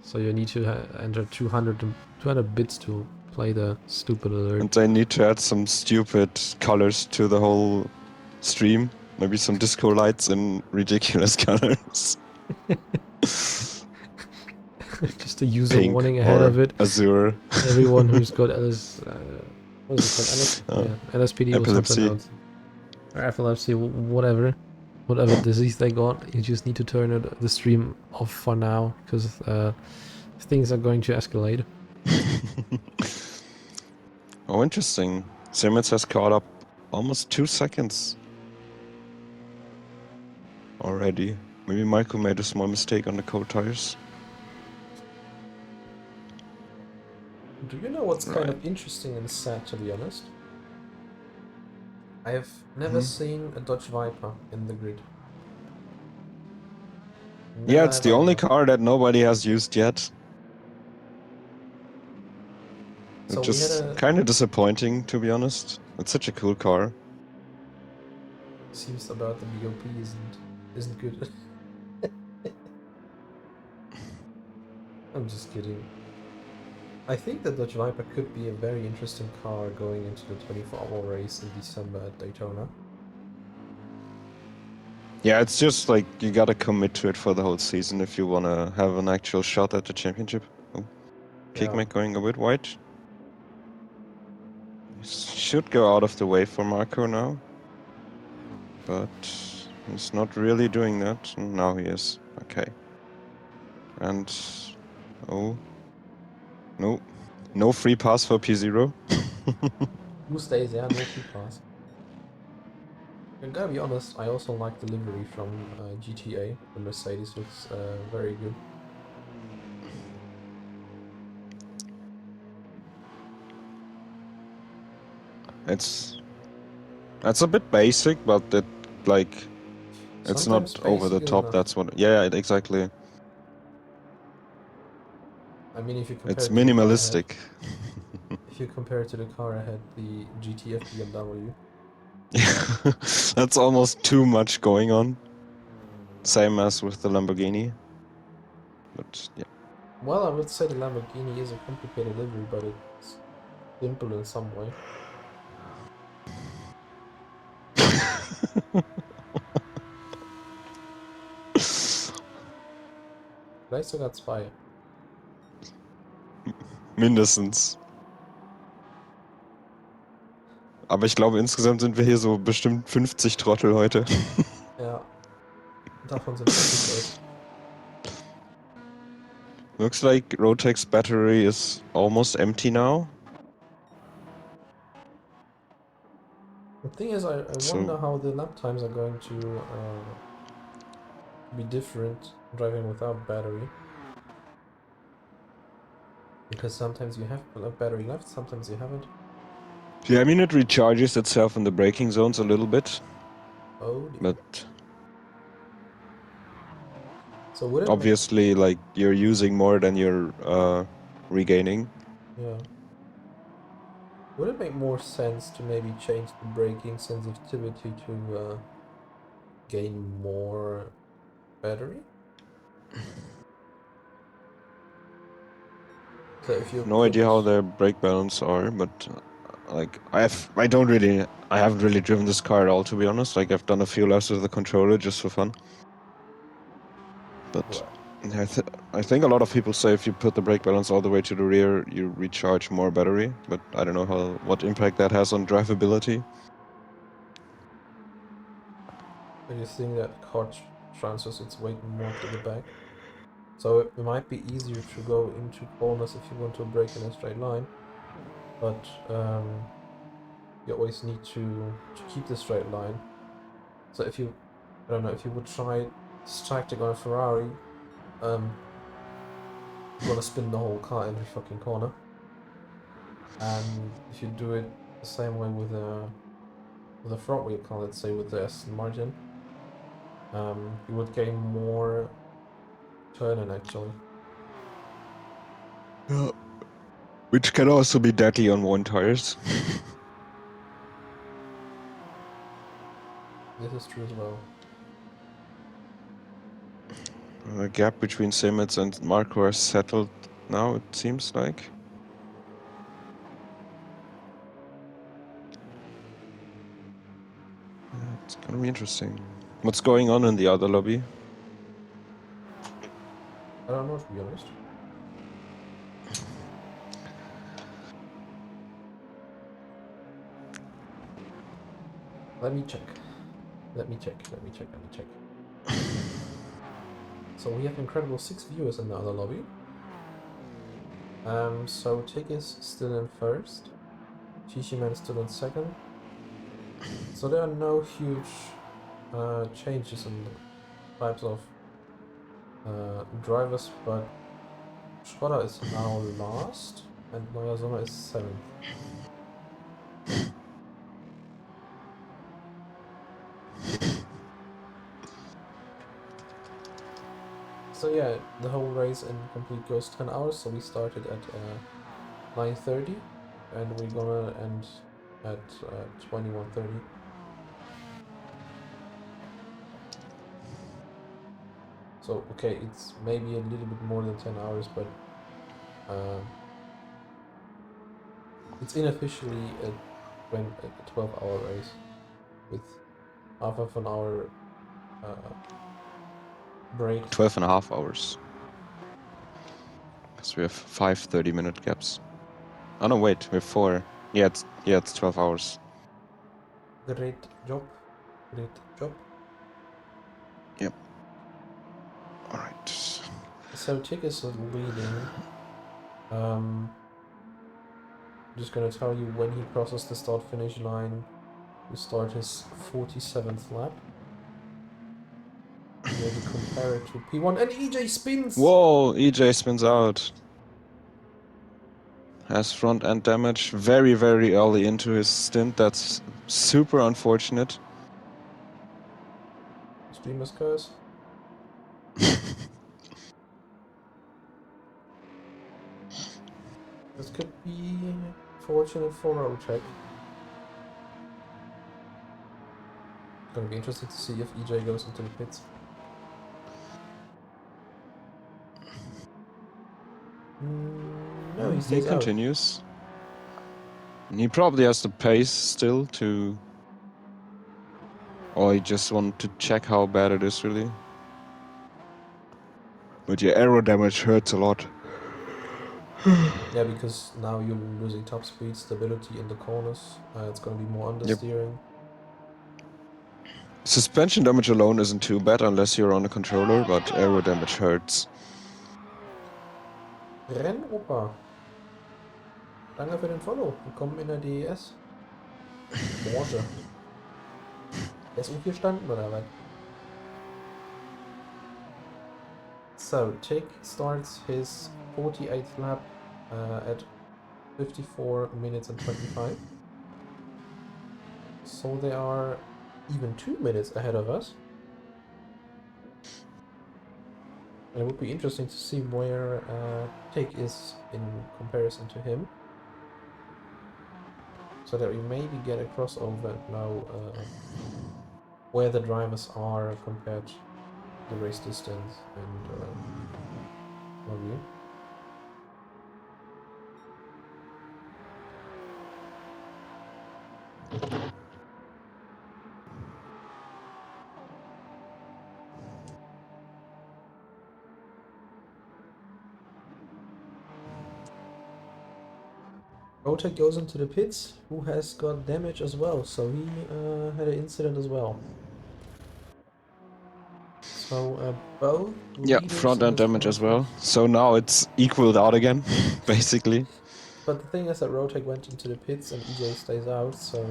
So you need to enter 200 bits to play the stupid alert. And they need to add some stupid colors to the whole stream. Maybe some disco lights in ridiculous colors. Just a user Pink warning ahead of it. Azure. Everyone who's got what is it called? LSPD or something else. Or epilepsy, whatever disease they got, you just need to turn the stream off for now, because things are going to escalate. Oh, interesting. Simmons has caught up almost 2 seconds already. Maybe Michael made a small mistake on the cold tires. Do you know what's kind of interesting and sad, to be honest? I have never seen a Dodge Viper in the grid. Yeah, it's the only car that nobody has used yet. So Which is kind of disappointing, to be honest. It's such a cool car. Seems about the BOP isn't good. I'm just kidding. I think the Dodge Viper could be a very interesting car going into the 24-hour race in December at Daytona. Yeah, it's just like you gotta commit to it for the whole season if you wanna have an actual shot at the championship. Oh, Kickmate going a bit wide. Should go out of the way for Marco now. But he's not really doing that. Now he is. Okay. And... Oh. No. No free pass for P0. Who stays there? No free pass. I gotta be honest, I also like the livery from GTA. The Mercedes looks very good. That's a bit basic, but it like it's Sometimes not over the basic is top. enough. That's what. Yeah, exactly. I mean, if you compare It's it to the car ahead, minimalistic. if you compare it to the car ahead, the GTF BMW. That's almost too much going on. Same as with the Lamborghini. But yeah. Well, I would say the Lamborghini is a complicated livery, but it's simple in some way. Vielleicht sogar zwei. Mindestens. Aber ich glaube, insgesamt sind wir hier so bestimmt 50 Trottel heute. Ja. Davon sind 40 Leute. Looks like Rotek's battery is almost empty now. The thing is, I wonder how the lap times are going to be different driving without battery. Because sometimes you have a battery left, sometimes you haven't. Yeah, I mean it recharges itself in the braking zones a little bit. Oh dear. But So would it obviously, like, you're using more than you're regaining. Yeah. Would it make more sense to maybe change the braking sensitivity to gain more battery? So if you No idea how their brake balance are, but like I haven't really driven this car at all, to be honest. Like I've done a few laps with the controller just for fun. But I think a lot of people say if you put the brake balance all the way to the rear, you recharge more battery. But I don't know what impact that has on drivability. do you think that car transfers its weight more to the back? So it might be easier to go into corners if you want to brake in a straight line, but you always need to keep the straight line. So if you, I don't know, if you would try distracting on a Ferrari, you're gonna spin the whole car every fucking corner. And if you do it the same way with a front wheel car, let's say with the Aston Martin, you would gain more turning actually. Yeah. Which can also be deadly on one tires. This is true as well. The gap between Simmons and Marco is settled now, it seems like. It's gonna be interesting. What's going on in the other lobby? I don't know, to be honest. Let me check. So we have incredible 6 viewers in the other lobby. So Tick is still in first. Chishiman still in second. So there are no huge changes in the types of drivers, but Schroeder is now last and Neuer is 7th. So yeah, the whole race in complete goes 10 hours, so we started at 9:30 and we're gonna end at 21:30. So okay, it's maybe a little bit more than 10 hours, but it's unofficially a 12-hour race with half of an hour break. 12.5 hours. Because we have 5 30-minute gaps. Oh no, wait, we have 4. Yeah, it's 12 hours. Great job. Great job. Yep. Alright. So Tick is leading. Just gonna tell you when he crosses the start-finish line to start his 47th lap. Maybe compare it to P1, and EJ spins! Whoa, EJ spins out. Has front end damage very, very early into his stint. That's super unfortunate. Streamer's curse. This could be fortunate for Rotech. It's gonna be interesting to see if EJ goes into the pits. No, he stays out. Continues. And he probably has the pace still to... Or he just wanted to check how bad it is really. But your aero damage hurts a lot. Yeah, because now you're losing top speed, stability in the corners. It's gonna be more understeering. Suspension damage alone isn't too bad unless you're on a controller, but aero damage hurts. Rennopa. Danke für den Follow. Willkommen in der DES. Branche. Der ist hier standen, oder was? So, Tick starts his 48th lap at 54 minutes and 25. So they are even 2 minutes ahead of us. And it would be interesting to see where Tick is in comparison to him. So that we maybe get a crossover and know where the drivers are compared to the race distance and what have you. Rotech goes into the pits, who has got damage as well, so he had an incident as well. So both Yeah, leaders front in end this damage as race. well. So now it's equaled out again, basically. But the thing is that Rotech went into the pits and EJ stays out, so...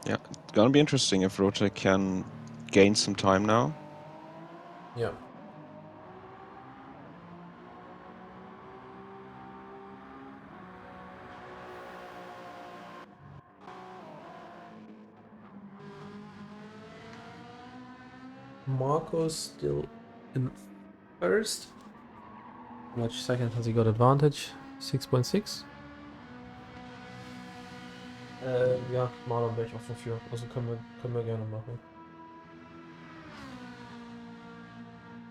Yeah, it's gonna be interesting if Rotech can gain some time now. Yeah. Marco's still in first. How much second has he got advantage? 6.6. Ja, Marlon wäre ich auch dafür. Also können wir gerne machen.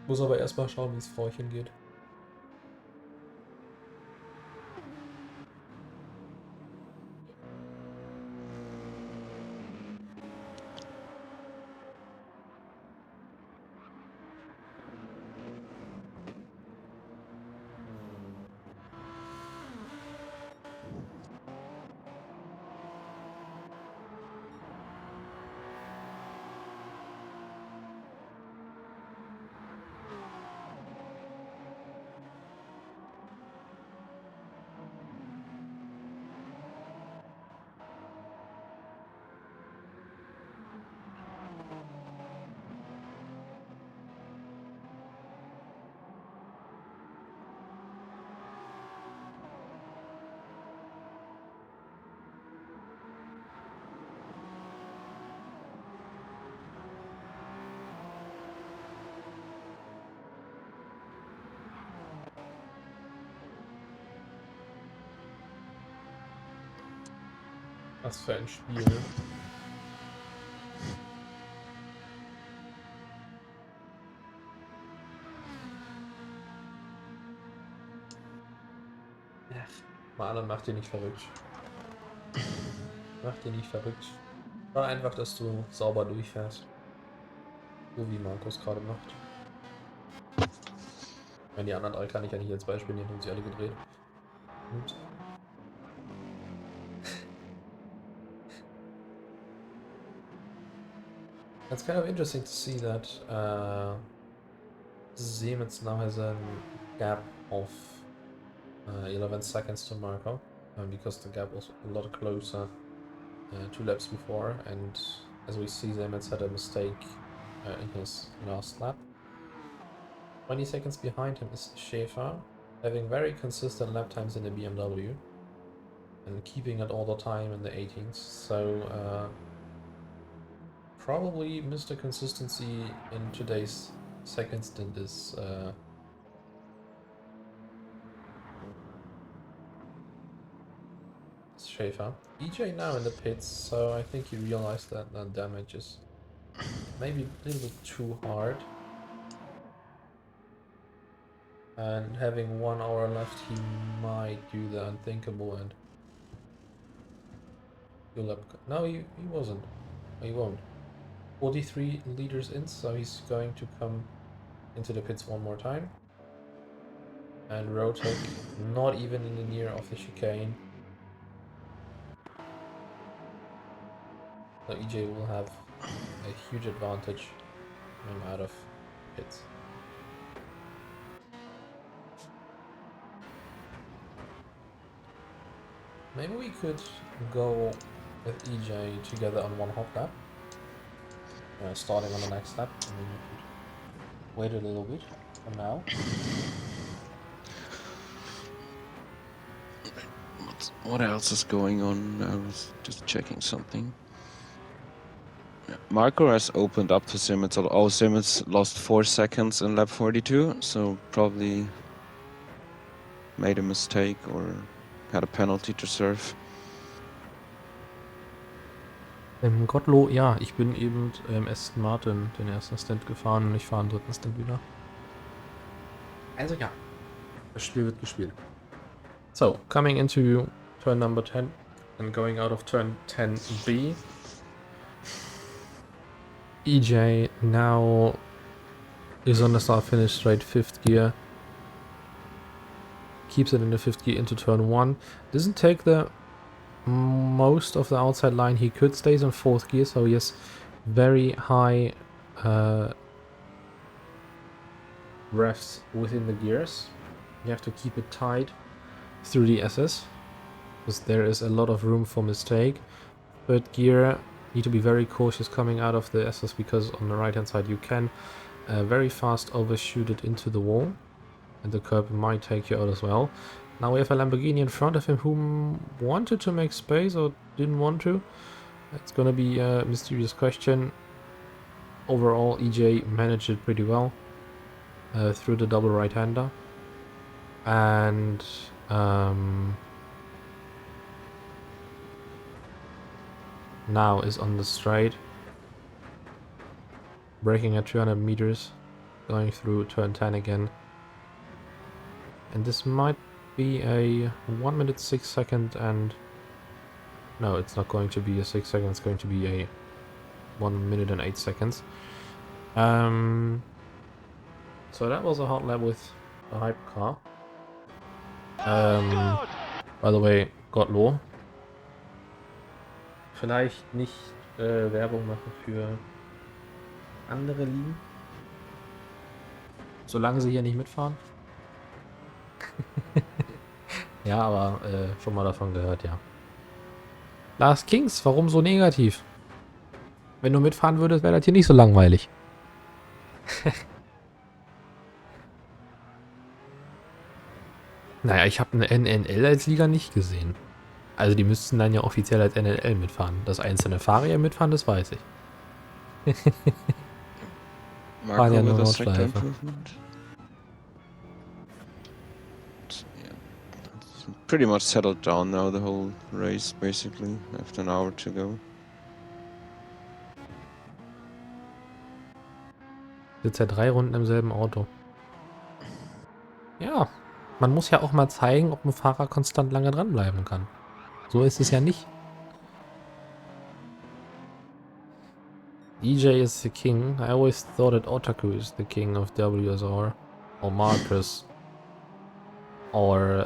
Muss aber erstmal schauen, wie es Frauchen geht. Was für ein Spiel. Marlon, mach dir nicht verrückt. Mach dir nicht verrückt. Schau einfach, dass du sauber durchfährst. So wie Markus gerade macht. Wenn die anderen drei kann ich ja nicht als Beispiel nehmen, haben sie alle gedreht. Ups. It's kind of interesting to see that Siemens now has a gap of 11 seconds to Marco, because the gap was a lot closer 2 laps before, and as we see, Siemens had a mistake in his last lap. 20 seconds behind him is Schäfer, having very consistent lap times in the BMW and keeping it all the time in the 18s. So probably Mr. Consistency in today's second stint is Schäfer. EJ now in the pits, so I think he realized that the damage is maybe a little bit too hard. And having 1 hour left, he might do the unthinkable and fill up. No, he wasn't. He won't. 43 liters in, so he's going to come into the pits one more time. And rotate, not even in the near of the chicane. So EJ will have a huge advantage coming out of pits. Maybe we could go with EJ together on one hot lap. Starting on the next lap. I mean, we could wait a little bit for now. What else is going on? I was just checking something. Marco has opened up to Simmons. Oh, Simmons lost 4 seconds in lap 42, so probably made a mistake or had a penalty to serve. Gottlo, ja, ich bin eben Aston Martin den ersten Stint gefahren und ich fahre den dritten Stint wieder. Also ja, das Spiel wird gespielt. So, coming into turn number 10 and going out of turn 10B. EJ now is on the start-finish straight 5th gear. Keeps it in the 5th gear into turn 1. Doesn't take the most of the outside line he could. Stays in 4th gear, so he has very high revs within the gears. You have to keep it tight through the SS, because there is a lot of room for mistake. 3rd gear, need to be very cautious coming out of the SS, because on the right hand side you can very fast overshoot it into the wall, and the curb might take you out as well. Now we have a Lamborghini in front of him who wanted to make space or didn't want to. It's gonna be a mysterious question. Overall, EJ managed it pretty well through the double right-hander. And now is on the straight. Braking at 200 meters. Going through turn 10 again. And this might be a 1 minute 6 second and... No, it's not going to be a 6 second, it's going to be a 1 minute and 8 seconds. So that was a hot lap with a hypercar. By the way, Gottlo. Vielleicht nicht Werbung machen für andere Ligen. Solange sie hier nicht mitfahren. Ja, aber schon mal davon gehört, ja. Lars Kings, warum so negativ? Wenn du mitfahren würdest, wäre das hier nicht so langweilig. Naja, ich habe eine NNL als Liga nicht gesehen. Also die müssten dann ja offiziell als NNL mitfahren. Dass einzelne Fahrer hier mitfahren, das weiß ich. Marco Fahren ja with nur a sector Nordschleife. improvement. It's pretty much settled down now, the whole race, basically, after an hour to go. Sitzt ja 3 Runden im selben Auto. Ja, man muss ja auch mal zeigen, ob ein Fahrer konstant lange dranbleiben kann. So ist es ja nicht. EJ is the king. I always thought that Otaku is the king of WSR. Or Marcus. Or,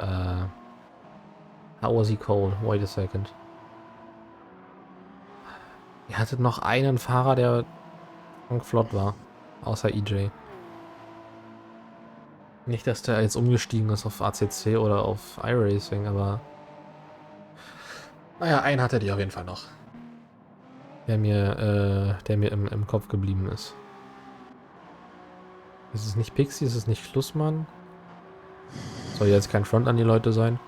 how was he called? Wait a second. Ihr hattet noch einen Fahrer, der flott war. Außer EJ. Nicht, dass der jetzt umgestiegen ist auf ACC oder auf iRacing, aber... Naja, einen hatte die auf jeden Fall noch. Der mir im Kopf geblieben ist. Ist es nicht Pixie? Ist es nicht Schlussmann? Soll jetzt kein Front an die Leute sein.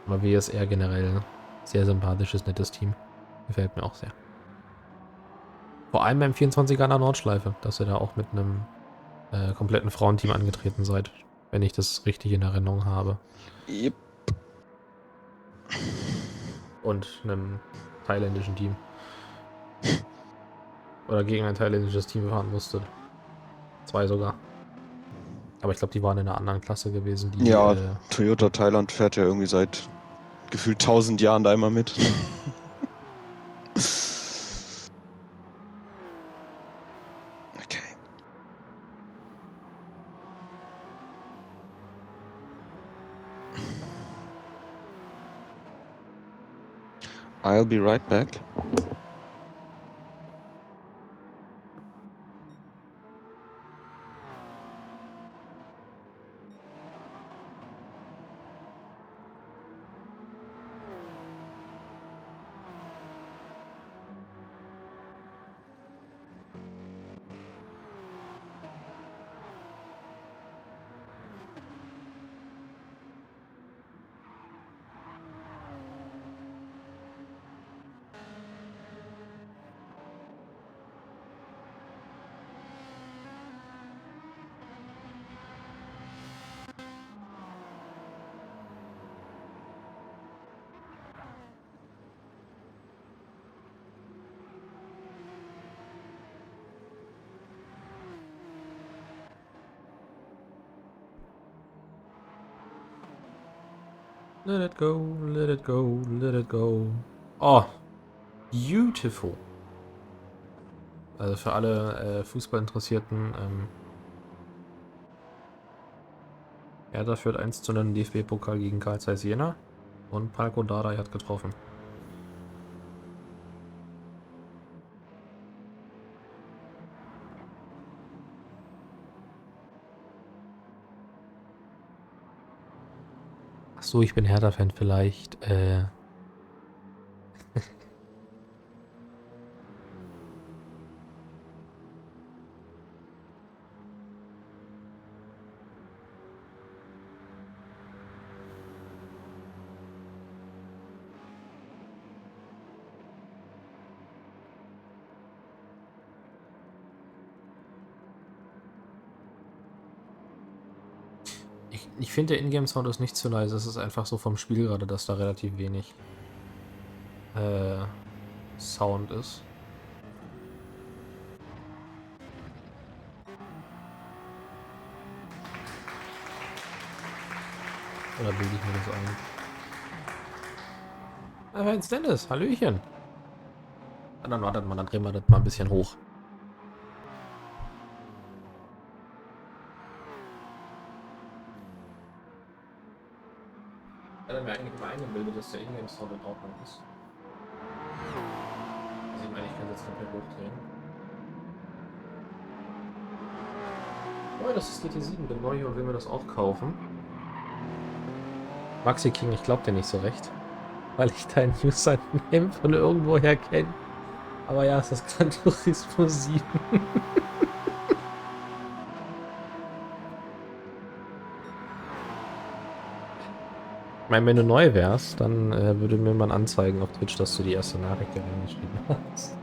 Aber WSR generell sehr sympathisches, nettes Team. Gefällt mir auch sehr. Vor allem beim 24er an der Nordschleife, dass ihr da auch mit einem kompletten Frauenteam angetreten seid. Wenn ich das richtig in Erinnerung habe. Yep. Und einem thailändischen Team. Oder gegen ein thailändisches Team fahren musstet. 2 sogar. Aber ich glaube, die waren in einer anderen Klasse gewesen. Die, Ja, Toyota Thailand fährt ja irgendwie seit gefühlt 1000 Jahren da immer mit. Okay. I'll be right back. Let it go, let it go, let it go. Oh, beautiful. Also für alle Fußballinteressierten, Hertha führt 1:0 im DFB-Pokal gegen Carl Zeiss Jena und Palko Dardai hat getroffen. Achso, ich bin Hertha-Fan vielleicht. Ich finde, der Ingame-Sound ist nicht zu leise. Es ist einfach so vom Spiel gerade, dass da relativ wenig Sound ist. Oder bilde ich mir das ein? Aber jetzt Dennis, Hallöchen. Dann wartet mal, dann drehen wir das mal ein bisschen hoch. Ich hatte mir eigentlich mal eingebildet, dass der Ingame-Sound in Ordnung ist. Also ich meine, ich kann jetzt komplett hochdrehen. Oh, das ist GT7, bin neu und will mir das auch kaufen. Maxi King, ich glaub dir nicht so recht. Weil ich deinen Username von irgendwoher kenne. Aber ja, es ist Gran Turismo 7. Ich meine, wenn du neu wärst, dann würde mir man anzeigen auf Twitch, dass du die erste Nachricht reingeschrieben hast.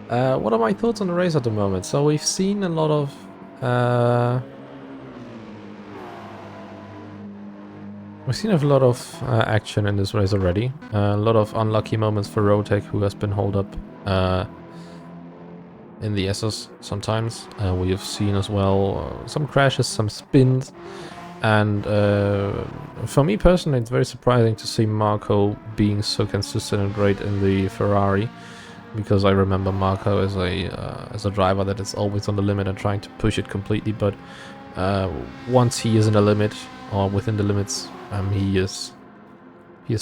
What are my thoughts on the race at the moment? So we've seen a lot of action in this race already. A lot of unlucky moments for Rotec, who has been held up in the S's sometimes. We have seen as well some crashes, some spins, And for me personally, it's very surprising to see Marco being so consistent and great in the Ferrari, because I remember Marco as a driver that is always on the limit and trying to push it completely. But once he is in the limit or within the limits, he is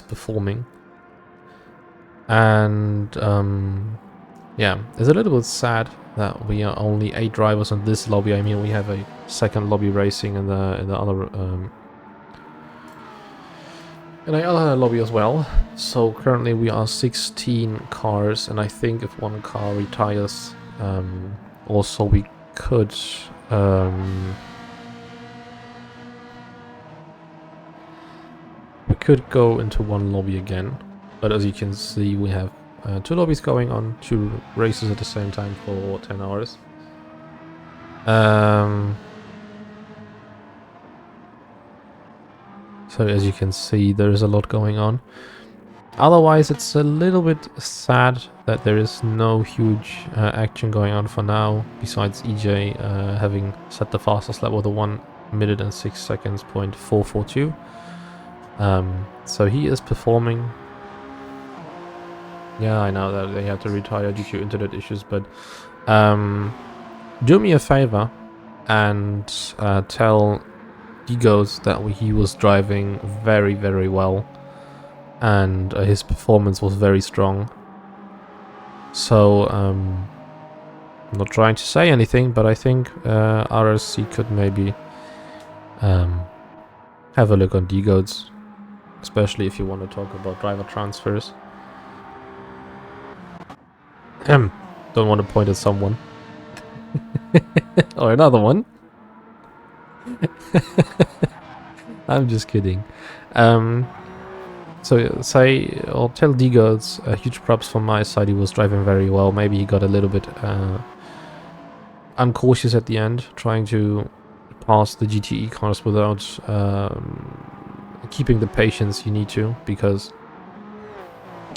performing. And yeah, it's a little bit sad that we are only 8 drivers in this lobby. I mean, we have a second lobby racing in the other lobby as well. So currently we are 16 cars, and I think if one car retires, also we could go into one lobby again. But as you can see, we have 2 lobbies going on, 2 races at the same time for 10 hours. So as you can see, there is a lot going on. Otherwise, it's a little bit sad that there is no huge action going on for now, besides EJ having set the fastest lap with a 1 minute and 6 seconds .442. So he is performing. Yeah, I know that they had to retire due to internet issues, but do me a favor and tell Digos that he was driving very, very well, and his performance was very strong. So I'm not trying to say anything, but I think RSC could maybe have a look on Digos, especially if you want to talk about driver transfers. Don't want to point at someone. Or another one. I'm just kidding. So say, or tell D-Girls, huge props from my side. He was driving very well. Maybe he got a little bit uncautious at the end, trying to pass the GTE cars without keeping the patience you need to, because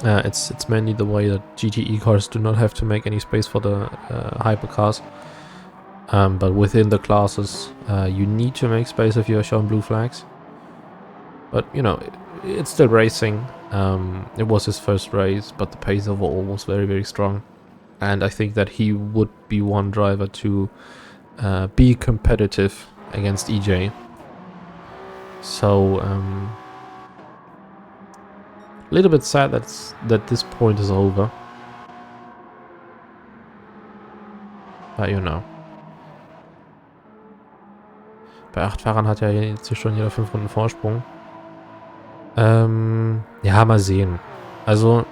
it's mainly the way that GTE cars do not have to make any space for the hypercars. But within the classes, you need to make space if you're shown blue flags. But, you know, it's still racing. It was his first race, but the pace overall was very, very strong. And I think that he would be one driver to be competitive against EJ. So, a little bit sad that this point is over. But, you know. Bei 8 Fahrern hat ja jetzt hier schon jeder 5 Runden Vorsprung. Ja, mal sehen. Also,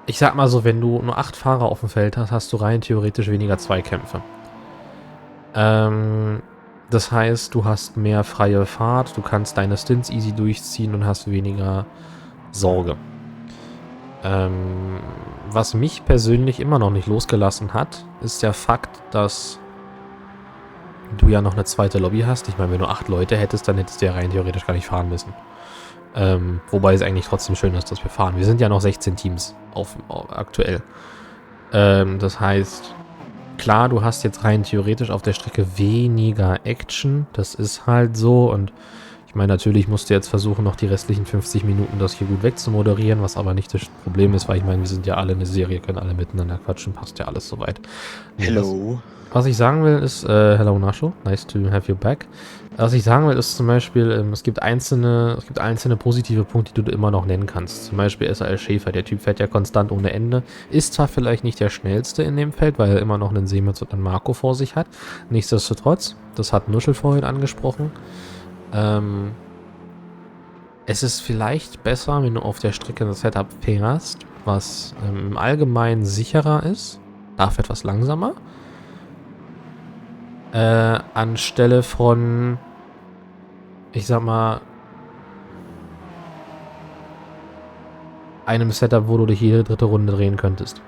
ich sag mal so, wenn du nur 8 Fahrer auf dem Feld hast, hast du rein theoretisch weniger Zweikämpfe. Das heißt, du hast mehr freie Fahrt, du kannst deine Stints easy durchziehen und hast weniger Sorge. Was mich persönlich immer noch nicht losgelassen hat, ist der Fakt, dass du ja noch eine zweite Lobby hast. Ich meine, wenn du 8 Leute hättest, dann hättest du ja rein theoretisch gar nicht fahren müssen. Wobei es eigentlich trotzdem schön ist, dass wir fahren. Wir sind ja noch 16 Teams aktuell. Das heißt, klar, du hast jetzt rein theoretisch auf der Strecke weniger Action. Das ist halt so. Und ich meine, natürlich musst du jetzt versuchen, noch die restlichen 50 Minuten das hier gut wegzumoderieren, was aber nicht das Problem ist, weil ich meine, wir sind ja alle eine Serie, können alle miteinander quatschen, passt ja alles soweit. Hello. Was ich sagen will ist, hello Nasho, nice to have you back. Was ich sagen will ist zum Beispiel, es gibt einzelne positive Punkte, die du immer noch nennen kannst. Zum Beispiel SAL Schäfer, der Typ fährt ja konstant ohne Ende. Ist zwar vielleicht nicht der schnellste in dem Feld, weil er immer noch einen Seemetz und einen Marco vor sich hat. Nichtsdestotrotz, das hat Nuschel vorhin angesprochen. Es ist vielleicht besser, wenn du auf der Strecke das Setup fährst, was im Allgemeinen sicherer ist, dafür etwas langsamer. Anstelle von, ich sag mal, einem Setup, wo du dich jede dritte Runde drehen könntest.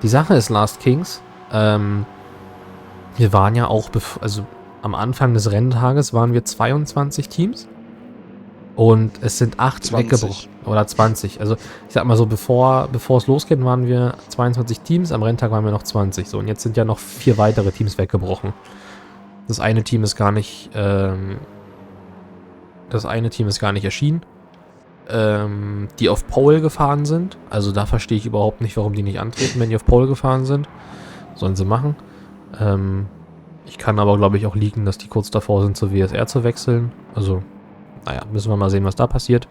Die Sache ist, Last Kings, wir waren ja auch, also am Anfang des Renntages waren wir 22 Teams Und es sind 8 20. weggebrochen. Oder 20. Also ich sag mal so, bevor es losgeht, waren wir 22 Teams. Am Renntag waren wir noch 20. So, und jetzt sind ja noch 4 weitere Teams weggebrochen. Das eine Team ist gar nicht erschienen. Die auf Pole gefahren sind. Also da verstehe ich überhaupt nicht, warum die nicht antreten, wenn die auf Pole gefahren sind. Sollen sie machen. Ich kann aber, glaube ich, auch liegen, dass die kurz davor sind, zur WSR zu wechseln. Also, naja, müssen wir mal sehen, was da passiert.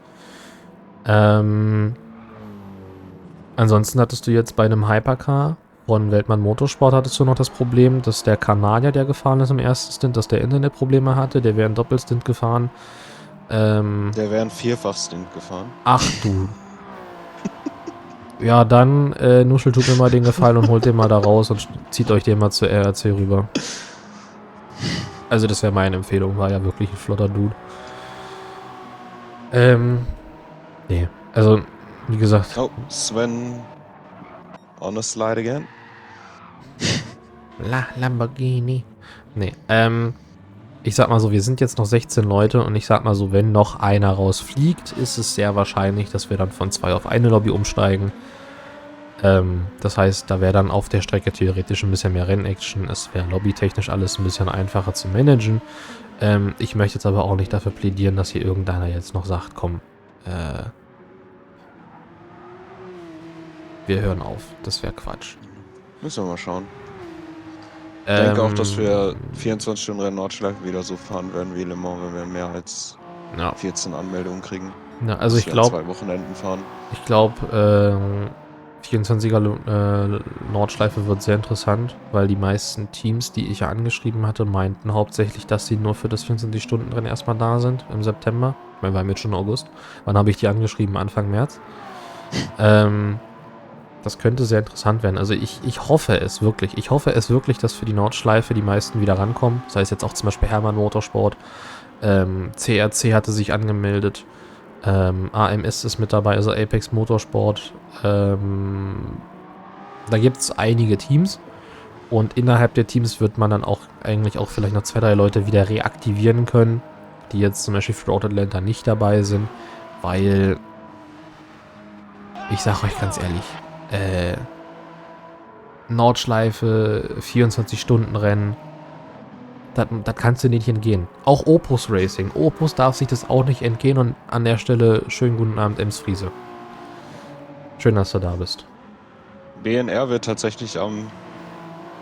Ansonsten hattest du jetzt bei einem Hypercar von Weltmann Motorsport hattest du noch das Problem, dass der Kanadier, der gefahren ist im ersten Stint, dass der Internetprobleme hatte. Der wäre einen Doppelstint gefahren. Der wäre ein Vierfach-Stint gefahren. Ach du. Ja, dann Nuschel tut mir mal den Gefallen und holt den mal da raus und zieht euch den mal zur RRC rüber. Also das wäre meine Empfehlung, war ja wirklich ein flotter Dude. Nee, also wie gesagt. Oh, Sven on a slide again. Lamborghini. Nee, ich sag mal so, wir sind jetzt noch 16 Leute und ich sag mal so, wenn noch einer rausfliegt, ist es sehr wahrscheinlich, dass wir dann von 2 auf eine Lobby umsteigen. Das heißt, da wäre dann auf der Strecke theoretisch ein bisschen mehr Rennaction. Es wäre lobbytechnisch alles ein bisschen einfacher zu managen. Ich möchte jetzt aber auch nicht dafür plädieren, dass hier irgendeiner jetzt noch sagt, komm, wir hören auf. Das wäre Quatsch. Müssen wir mal schauen. Ich denke auch, dass wir 24-Stunden-Rennen-Nordschleife wieder so fahren werden wie Le Mans, wenn wir mehr als 14 Anmeldungen kriegen. Ja, also ich glaube, 2 Wochenenden fahren. Ich glaube, 24er Nordschleife wird sehr interessant, weil die meisten Teams, die ich ja angeschrieben hatte, meinten hauptsächlich, dass sie nur für das 24-Stunden-Rennen erstmal da sind im September. Ich meine, wir haben jetzt schon August. Wann habe ich die angeschrieben? Anfang März. Das könnte sehr interessant werden. Also ich hoffe es wirklich. Ich hoffe es wirklich, dass für die Nordschleife die meisten wieder rankommen. Das heißt jetzt auch zum Beispiel Hermann Motorsport. CRC hatte sich angemeldet. AMS ist mit dabei, also Apex Motorsport. Da gibt es einige Teams. Und innerhalb der Teams wird man dann auch eigentlich auch vielleicht noch 2, 3 Leute wieder reaktivieren können, die jetzt zum Beispiel für Road Atlanta nicht dabei sind. Weil, ich sage euch ganz ehrlich, Nordschleife, 24-Stunden-Rennen, das kannst du nicht entgehen. Auch Opus Racing. Opus darf sich das auch nicht entgehen und an der Stelle schönen guten Abend, Emsfriese. Schön, dass du da bist. BNR wird tatsächlich am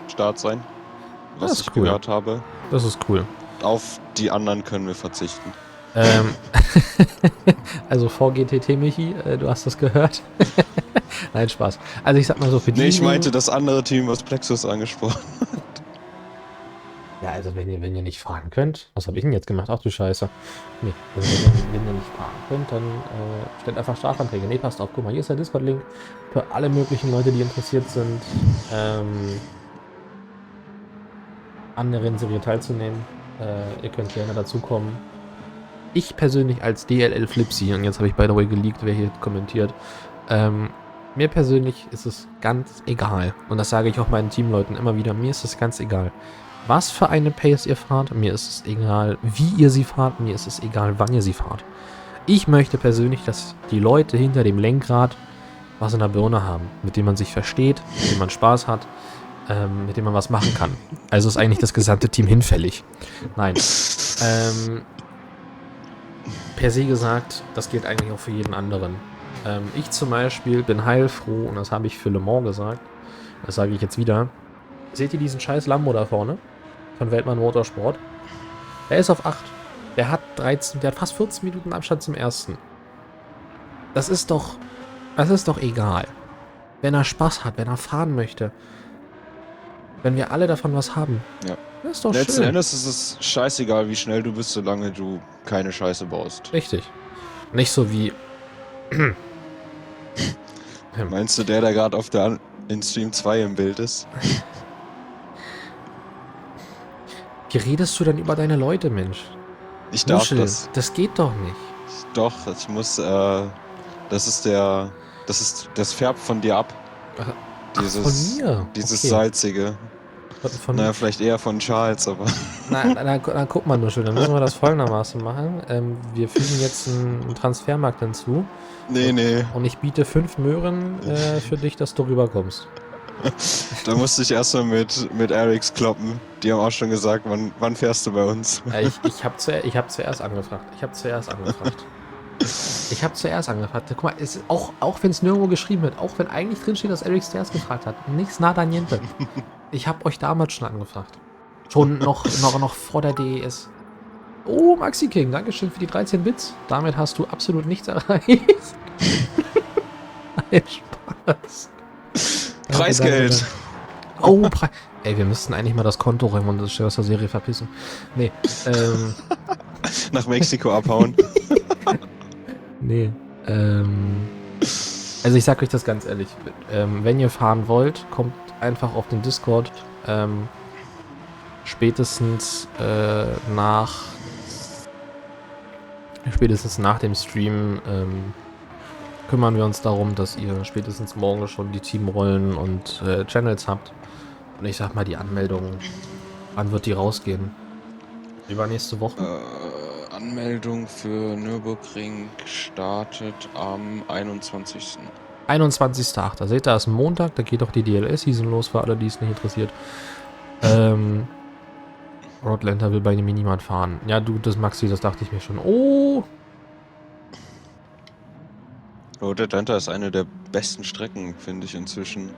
Start sein, was ich gehört habe. Das ist cool. Auf die anderen können wir verzichten. Also VGTT, Michi, du hast das gehört. Nein, Spaß. Also ich sag mal so, für die... Nee, ich meinte das andere Team, was Plexus angesprochen hat. Ja, also wenn ihr nicht fahren könnt, was habe ich denn jetzt gemacht? Ach du Scheiße. Nee, also wenn ihr nicht fahren könnt, dann stellt einfach Strafanträge. Nee, passt auf, guck mal, hier ist der Discord-Link für alle möglichen Leute, die interessiert sind, an der Rennserie teilzunehmen. Ihr könnt gerne dazukommen. Ich persönlich als DLL Flipsy, und jetzt habe ich by the way geleakt, wer hier kommentiert, mir persönlich ist es ganz egal. Und das sage ich auch meinen Teamleuten immer wieder. Mir ist es ganz egal, was für eine Pace ihr fahrt. Mir ist es egal, wie ihr sie fahrt. Mir ist es egal, wann ihr sie fahrt. Ich möchte persönlich, dass die Leute hinter dem Lenkrad was in der Birne haben, mit dem man sich versteht, mit dem man Spaß hat, mit dem man was machen kann. Also ist eigentlich das gesamte Team hinfällig. Nein. Per se gesagt, das gilt eigentlich auch für jeden anderen. Ich zum Beispiel bin heilfroh, und das habe ich für Le Mans gesagt, das sage ich jetzt wieder. Seht ihr diesen scheiß Lambo da vorne? Von Weltmann Motorsport? Der ist auf 8. Der hat fast 14 Minuten Abstand zum ersten. Das ist doch egal. Wenn er Spaß hat, wenn er fahren möchte. Wenn wir alle davon was haben. Ja. Das ist doch Letzten schön. Endes ist es scheißegal, wie schnell du bist, solange du keine Scheiße baust. Richtig. Nicht so wie... Meinst du, der gerade in Stream 2 im Bild ist? Wie redest du denn über deine Leute, Mensch? Ich darf Muschel, das. das geht doch nicht. Doch, ich muss, das färbt von dir ab. Ach, Dieses von mir? Dieses Okay. Salzige. Naja, vielleicht eher von Charles, aber... Na, guck mal nur schön, dann müssen wir das folgendermaßen machen. Wir fügen jetzt einen Transfermarkt hinzu. Nee. Und ich biete 5 Möhren für dich, dass du rüberkommst. Da musste ich erstmal mit Erics kloppen. Die haben auch schon gesagt, wann fährst du bei uns? Ich hab zuerst angefragt. Guck mal, auch wenn es nirgendwo geschrieben wird, auch wenn eigentlich drinsteht, dass Eric zuerst gefragt hat. Nichts nada niente. Ich habe euch damals schon angefragt. Schon noch vor der DES. Oh, Maxi King, Dankeschön für die 13 Bits. Damit hast du absolut nichts erreicht. Nein, Spaß. Preisgeld. Oh, ey, wir müssten eigentlich mal das Konto räumen und das aus der Serie verpissen. Nee, Nach Mexiko abhauen. nee, also ich sag euch das ganz ehrlich. Wenn ihr fahren wollt, kommt einfach auf den Discord. Spätestens nach dem Stream kümmern wir uns darum, dass ihr spätestens morgen schon die Teamrollen und Channels habt. Und ich sag mal, die Anmeldung, wann wird die rausgehen? Übernächste Woche? Anmeldung für Nürburgring startet am 21. 21.08. Seht ihr, da ist ein Montag, da geht auch die DLS-Season los, für alle, die es nicht interessiert. Rodlander will bei einem Minimart fahren. Ja, du, das Maxi, das dachte ich mir schon. Oh! Road Atlanta ist eine der besten Strecken, finde ich inzwischen.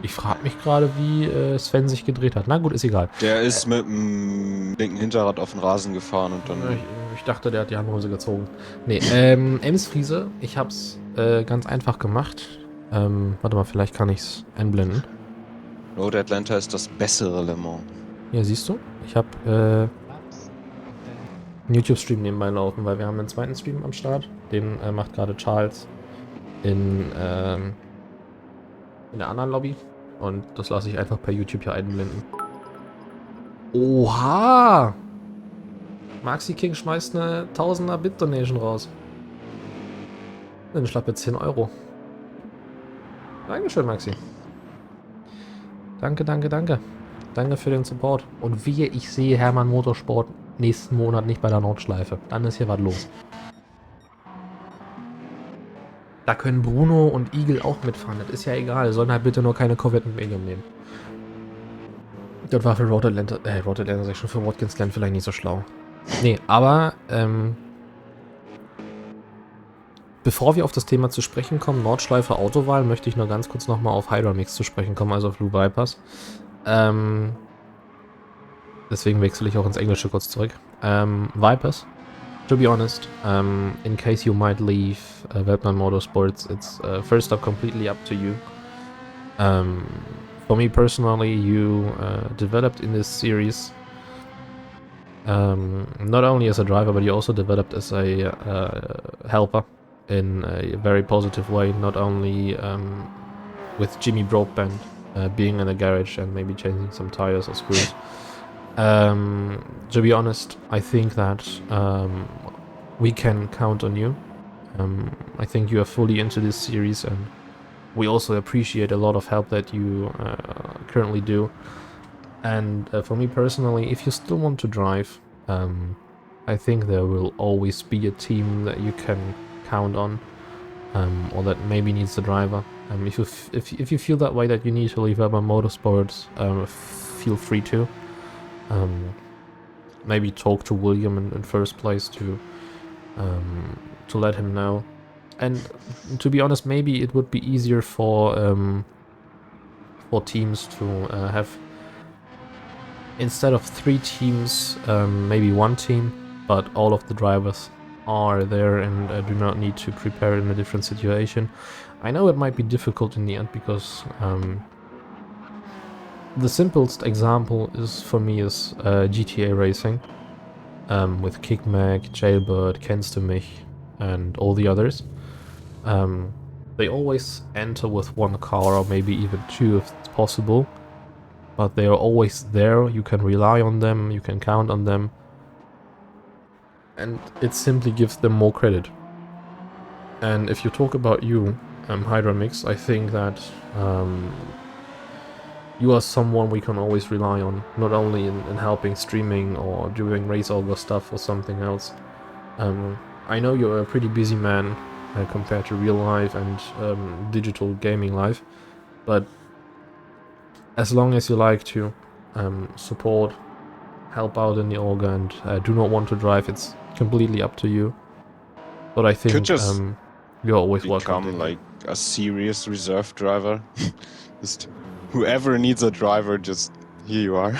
Ich frage mich gerade, wie Sven sich gedreht hat. Na gut, ist egal. Der ist mit dem linken Hinterrad auf den Rasen gefahren und dann... Ich dachte, der hat die Handhose gezogen. Nee, Emsfriese, ich hab's ganz einfach gemacht. Warte mal, vielleicht kann ich's einblenden. Road Atlanta ist das bessere Le Mans. Ja, siehst du? Ich habe einen YouTube-Stream nebenbei laufen, weil wir haben einen zweiten Stream am Start. Den macht gerade Charles in der anderen Lobby. Und das lasse ich einfach per YouTube hier einblenden. Oha! Maxi King schmeißt eine 1000er Bit-Donation raus. Eine schlappe 10 Euro. Dankeschön, Maxi. Danke. Danke für den Support. Und wehe, ich sehe Hermann Motorsport nächsten Monat nicht bei der Nordschleife. Dann ist hier was los. Da können Bruno und Igel auch mitfahren. Das ist ja egal. Sollen halt bitte nur keine Corvette und Medium nehmen. Das war für Road Atlanta sag ich schon, für Watkins Glen vielleicht nicht so schlau. Nee, aber bevor wir auf das Thema zu sprechen kommen, Nordschleife Autowahl, möchte ich nur ganz kurz nochmal auf Hydramix zu sprechen kommen, also auf Blue Bypass. Deswegen wechsle ich auch ins Englische kurz zurück. Vipers, to be honest, in case you might leave Weltmann Motorsports, it's first up completely up to you. For me personally, you developed in this series not only as a driver, but you also developed as a helper in a very positive way, not only with Jimmy Broadbent being in a garage and maybe changing some tires or screws. To be honest, I think that we can count on you. I think you are fully into this series, and we also appreciate a lot of help that you currently do. And for me personally, if you still want to drive, I think there will always be a team that you can count on, or that maybe needs a driver. If you feel that way, that you need to leave Urban Motorsports, feel free to. Maybe talk to William in first place to let him know. And to be honest, maybe it would be easier for teams to have, instead of 3 teams, maybe 1 team, but all of the drivers are there and do not need to prepare in a different situation. I know it might be difficult in the end because the simplest example for me is GTA racing, with Kickmac, Jailbird, Kenstemich, and all the others. They always enter with 1 car or maybe even 2 if it's possible, but they are always there. You can rely on them, you can count on them, and it simply gives them more credit. And if you talk about you, Hydramix. I think that you are someone we can always rely on, not only in helping streaming or doing race over stuff or something else. I know you're a pretty busy man compared to real life and digital gaming life, but as long as you like to support, help out in the orga, and do not want to drive, it's completely up to you. But I think you're always welcome. Become like a serious reserve driver. Just whoever needs a driver, just here you are.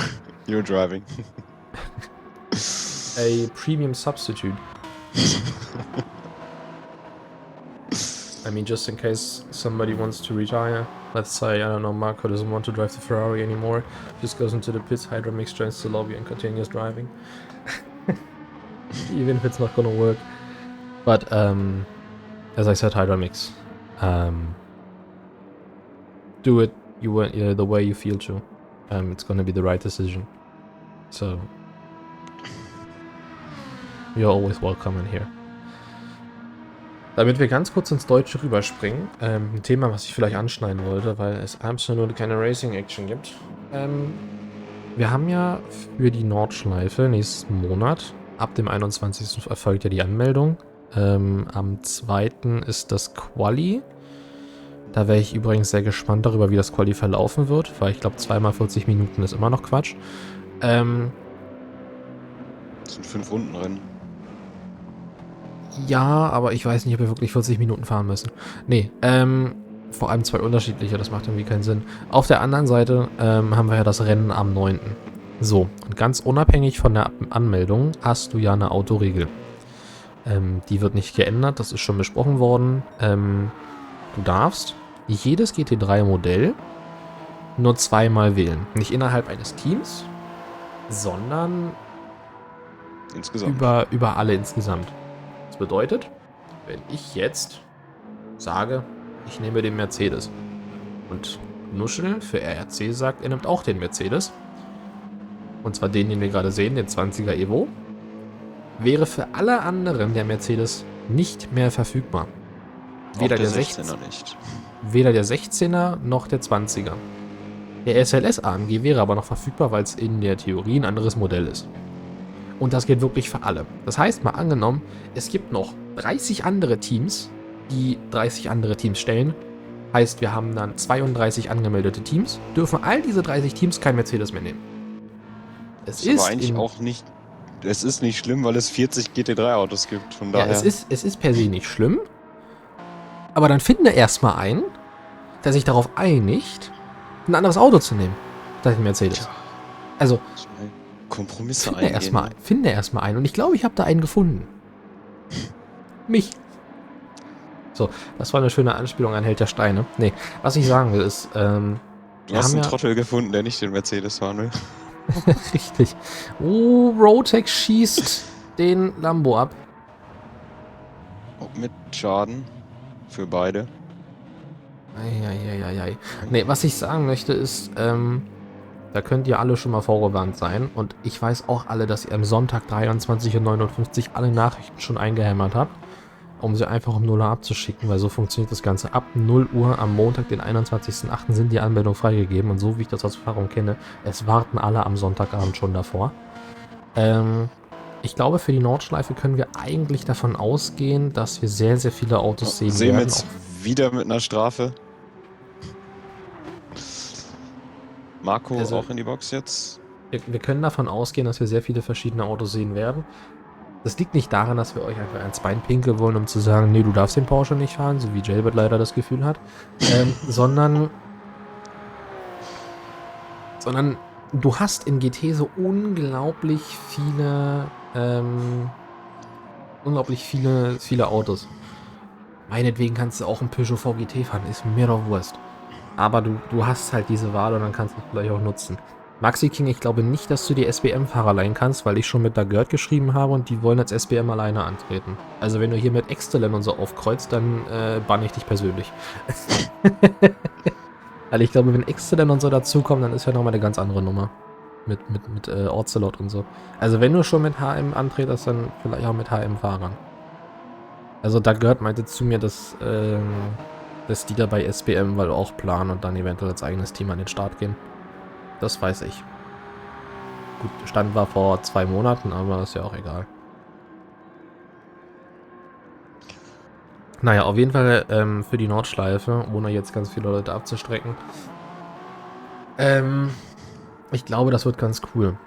You're driving. A premium substitute. I mean, just in case somebody wants to retire. Let's say, I don't know, Marco doesn't want to drive the Ferrari anymore. Just goes into the pits, Hydramix joins the lobby and continues driving. Even if it's not gonna work. But, as I said, Hydramix. Do it the way you feel to. It's gonna be the right decision. So, you're always welcome in here. Damit wir ganz kurz ins Deutsche rüberspringen, ein Thema, was ich vielleicht anschneiden wollte, weil es absolut keine Racing-Action gibt. Wir haben ja für die Nordschleife nächsten Monat, ab dem 21. erfolgt ja die Anmeldung. Am 2. ist das Quali. Da wäre ich übrigens sehr gespannt darüber, wie das Quali verlaufen wird, weil ich glaube, 2 x 40 Minuten ist immer noch Quatsch. Das sind 5 Rundenrennen. Ja, aber ich weiß nicht, ob wir wirklich 40 Minuten fahren müssen. Nee, vor allem 2 unterschiedliche, das macht irgendwie keinen Sinn. Auf der anderen Seite haben wir ja das Rennen am 9. So, und ganz unabhängig von der Anmeldung hast du ja eine Autoregel. Die wird nicht geändert, das ist schon besprochen worden. Du darfst jedes GT3-Modell nur 2-mal wählen. Nicht innerhalb eines Teams, sondern Insgesamt. Über alle insgesamt. Das bedeutet, wenn ich jetzt sage, ich nehme den Mercedes und Nuschel für RRC sagt, er nimmt auch den Mercedes, und zwar den wir gerade sehen, den 20er Evo, wäre für alle anderen der Mercedes nicht mehr verfügbar. Weder der 16er nicht. Weder der 16er noch der 20er. Der SLS AMG wäre aber noch verfügbar, weil es in der Theorie ein anderes Modell ist. Und das geht wirklich für alle. Das heißt, mal angenommen, es gibt noch 30 andere Teams, die 30 andere Teams stellen. Heißt, wir haben dann 32 angemeldete Teams, dürfen all diese 30 Teams kein Mercedes mehr nehmen. Es ist aber eigentlich auch nicht. Es ist nicht schlimm, weil es 40 GT3-Autos gibt. Von daher. Ja, es ist per se nicht schlimm. Aber dann finde erstmal einen, der sich darauf einigt, ein anderes Auto zu nehmen. Das ist ein Mercedes. Ja. Also. Kompromisse eingehen. Finde erstmal einen. Und ich glaube, ich habe da einen gefunden. Mich. So, das war eine schöne Anspielung an Held der Steine. Nee, was ich sagen will ist, du hast einen Trottel gefunden, der nicht den Mercedes fahren will. Richtig. Oh, Rotek schießt den Lambo ab. Mit Schaden für beide. Eieieiei. Nee, was ich sagen möchte ist, da könnt ihr alle schon mal vorgewarnt sein. Und ich weiß auch alle, dass ihr am Sonntag 23:59 Uhr alle Nachrichten schon eingehämmert habt, um sie einfach um 0 Uhr abzuschicken, weil so funktioniert das Ganze. Ab 0 Uhr am Montag, den 21.08. sind die Anmeldungen freigegeben. Und so wie ich das aus Erfahrung kenne, es warten alle am Sonntagabend schon davor. Ich glaube, für die Nordschleife können wir eigentlich davon ausgehen, dass wir sehr, sehr viele Autos sehen werden. Sehen wir jetzt wieder mit einer Strafe. Marco also, auch in die Box jetzt? Wir können davon ausgehen, dass wir sehr viele verschiedene Autos sehen werden. Das liegt nicht daran, dass wir euch einfach ans Bein pinkeln wollen, um zu sagen, nee, du darfst den Porsche nicht fahren, so wie Jailbird leider das Gefühl hat, sondern du hast in GT so unglaublich viele Autos. Meinetwegen kannst du auch einen Peugeot VGT fahren, ist mir doch Wurst. Aber du hast halt diese Wahl und dann kannst du es vielleicht auch nutzen. Maxi King, ich glaube nicht, dass du die SBM-Fahrer leihen kannst, weil ich schon mit Daggert geschrieben habe und die wollen als SBM alleine antreten. Also wenn du hier mit Excellent und so aufkreuzt, dann banne ich dich persönlich. Weil ich glaube, wenn Excellent und so dazukommen, dann ist ja nochmal eine ganz andere Nummer. Mit Orzelot und so. Also wenn du schon mit HM antretest, dann vielleicht auch mit HM-Fahrern. Also Daggert meinte zu mir, dass dass die da bei SBM weil auch planen und dann eventuell als eigenes Team an den Start gehen. Das weiß ich. Gut, Stand war vor 2 Monaten, aber ist ja auch egal. Naja, auf jeden Fall für die Nordschleife, ohne jetzt ganz viele Leute abzustrecken. Ich glaube, das wird ganz cool.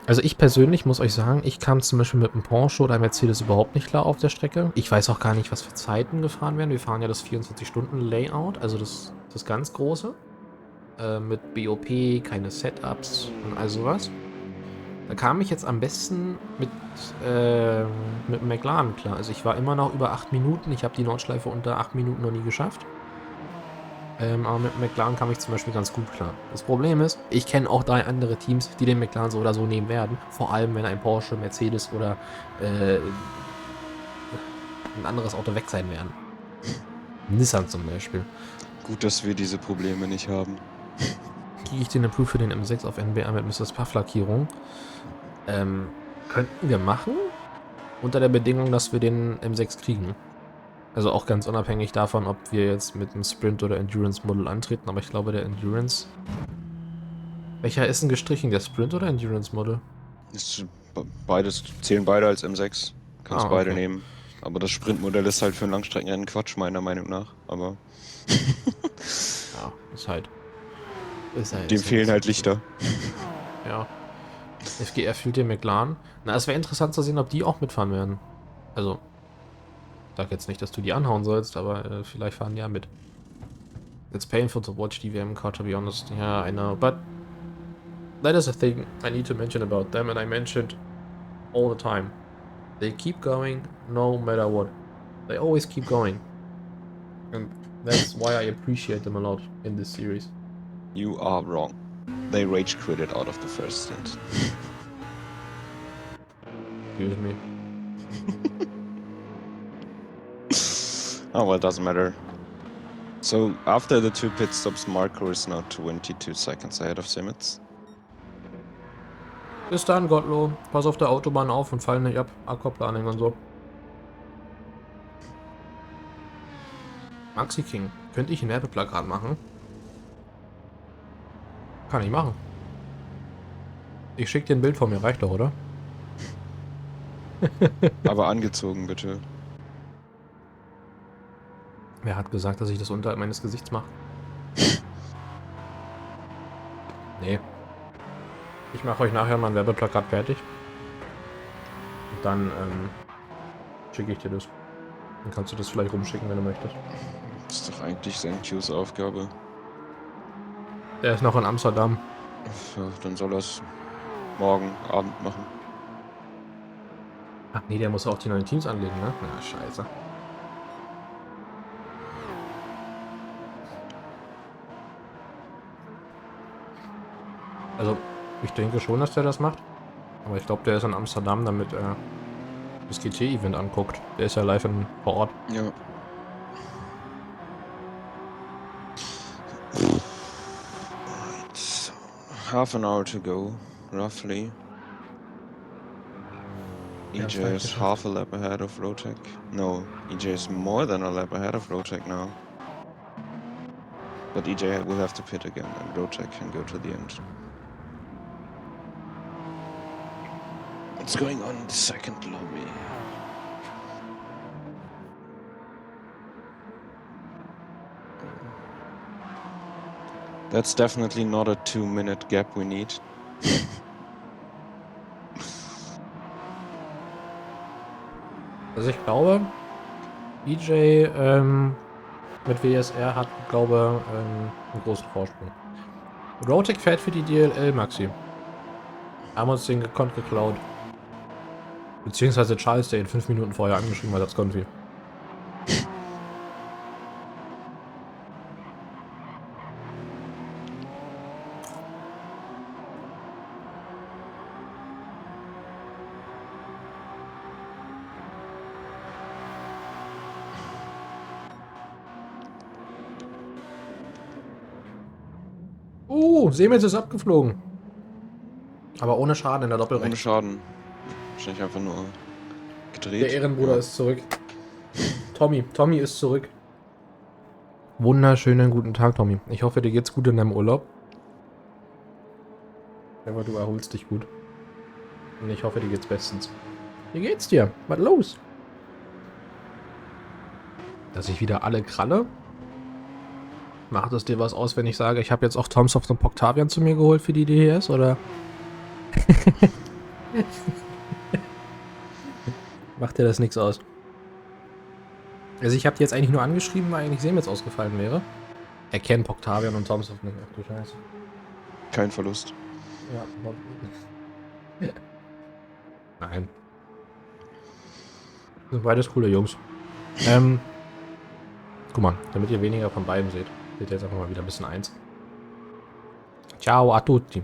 Also ich persönlich muss euch sagen, ich kam zum Beispiel mit einem Porsche oder Mercedes überhaupt nicht klar auf der Strecke. Ich weiß auch gar nicht, was für Zeiten gefahren werden. Wir fahren ja das 24-Stunden-Layout, also das ganz große. Mit BOP, keine Setups und all sowas. Da kam ich jetzt am besten mit dem McLaren klar. Also ich war immer noch über 8 Minuten. Ich habe die Nordschleife unter 8 Minuten noch nie geschafft. Aber mit dem McLaren kam ich zum Beispiel ganz gut klar. Das Problem ist, ich kenne auch 3 andere Teams, die den McLaren so oder so nehmen werden. Vor allem, wenn ein Porsche, Mercedes oder ein anderes Auto weg sein werden. Nissan zum Beispiel. Gut, dass wir diese Probleme nicht haben. Kriege ich den Approve für den M6 auf NBA mit Mrs. Puff-Lackierung? Könnten wir machen. Unter der Bedingung, dass wir den M6 kriegen. Also auch ganz unabhängig davon, ob wir jetzt mit einem Sprint oder Endurance Model antreten. Aber ich glaube, der Endurance... Welcher ist denn gestrichen? Der Sprint oder Endurance Model? Beides zählen beide als M6. Kannst beide okay. nehmen. Aber das Sprintmodell ist halt für ein Langstreckenrennen Quatsch, meiner Meinung nach. Aber Ja, ist halt dem fehlen halt Lichter. Ja. FGR fühlt den McLaren. Na, es wäre interessant zu sehen, ob die auch mitfahren werden. Also, ich sag jetzt nicht, dass du die anhauen sollst, aber vielleicht fahren die ja mit. It's painful to watch the WM car, to be honest. Yeah, I know, but that is a thing I need to mention about them, and I mentioned all the time. They keep going no matter what. They always keep going. And that's why I appreciate them a lot in this series. You are wrong. They rage quitted out of the first stint. Excuse me. Oh, well, it doesn't matter. So, after the 2 pit stops, Marco is now 22 seconds ahead of Simmons. Bis dann, Gottlo. Pass auf der Autobahn auf und fall nicht ab. Aquaplaning und so. Maxi King. Könnte ich ein Werbeplakat machen? Kann ich machen. Ich schicke dir ein Bild von mir, reicht doch, oder? Aber angezogen, bitte. Wer hat gesagt, dass ich das unterhalb meines Gesichts mache? Nee. Ich mache euch nachher mal ein Werbeplakat fertig. Und dann schicke ich dir das. Dann kannst du das vielleicht rumschicken, wenn du möchtest. Das ist doch eigentlich Senkjus Aufgabe. Der ist noch in Amsterdam. Ja, dann soll er es morgen Abend machen. Ach nee, der muss auch die neuen Teams anlegen, ne? Na, scheiße. Also, ich denke schon, dass der das macht. Aber ich glaube, der ist in Amsterdam, damit er das GT-Event anguckt. Der ist ja live vor Ort. Ja. Right, so half an hour to go, roughly. Ja, EJ is half a lap ahead of Rotec. No, EJ is more than a lap ahead of Rotec now. But EJ will have to pit again, and Rotec can go to the end. What's going on in the second lobby? That's definitely not a 2-minute gap we need. Also ich glaube, EJ mit WSR hat, glaube einen großen Vorsprung. Rotec fährt für die DLL, Maxi. Haben uns den gekonnt geklaut. Beziehungsweise Charles, der ihn 5 Minuten vorher angeschrieben hat als Konfi. Siemens ist abgeflogen. Aber ohne Schaden in der Doppelrechts. Ohne Schaden. Wahrscheinlich einfach nur gedreht. Der Ehrenbruder ist zurück. Tommy ist zurück. Wunderschönen guten Tag, Tommy. Ich hoffe, dir geht's gut in deinem Urlaub. Aber du erholst dich gut. Und ich hoffe, dir geht's bestens. Wie geht's dir? Was los? Dass ich wieder alle kralle? Macht es dir was aus, wenn ich sage, ich habe jetzt auch Tomsoft und Poctavian zu mir geholt für die DES, oder? Macht dir das nichts aus? Also ich habe die jetzt eigentlich nur angeschrieben, weil eigentlich Semitz ausgefallen wäre. Erkennen Poctavian und Tomsoft nicht. Ach du Scheiße. Kein Verlust. Ja, nein. Das sind beides coole Jungs. Guck mal, damit ihr weniger von beiden seht ihr jetzt einfach mal wieder ein bisschen eins. Ciao a tutti.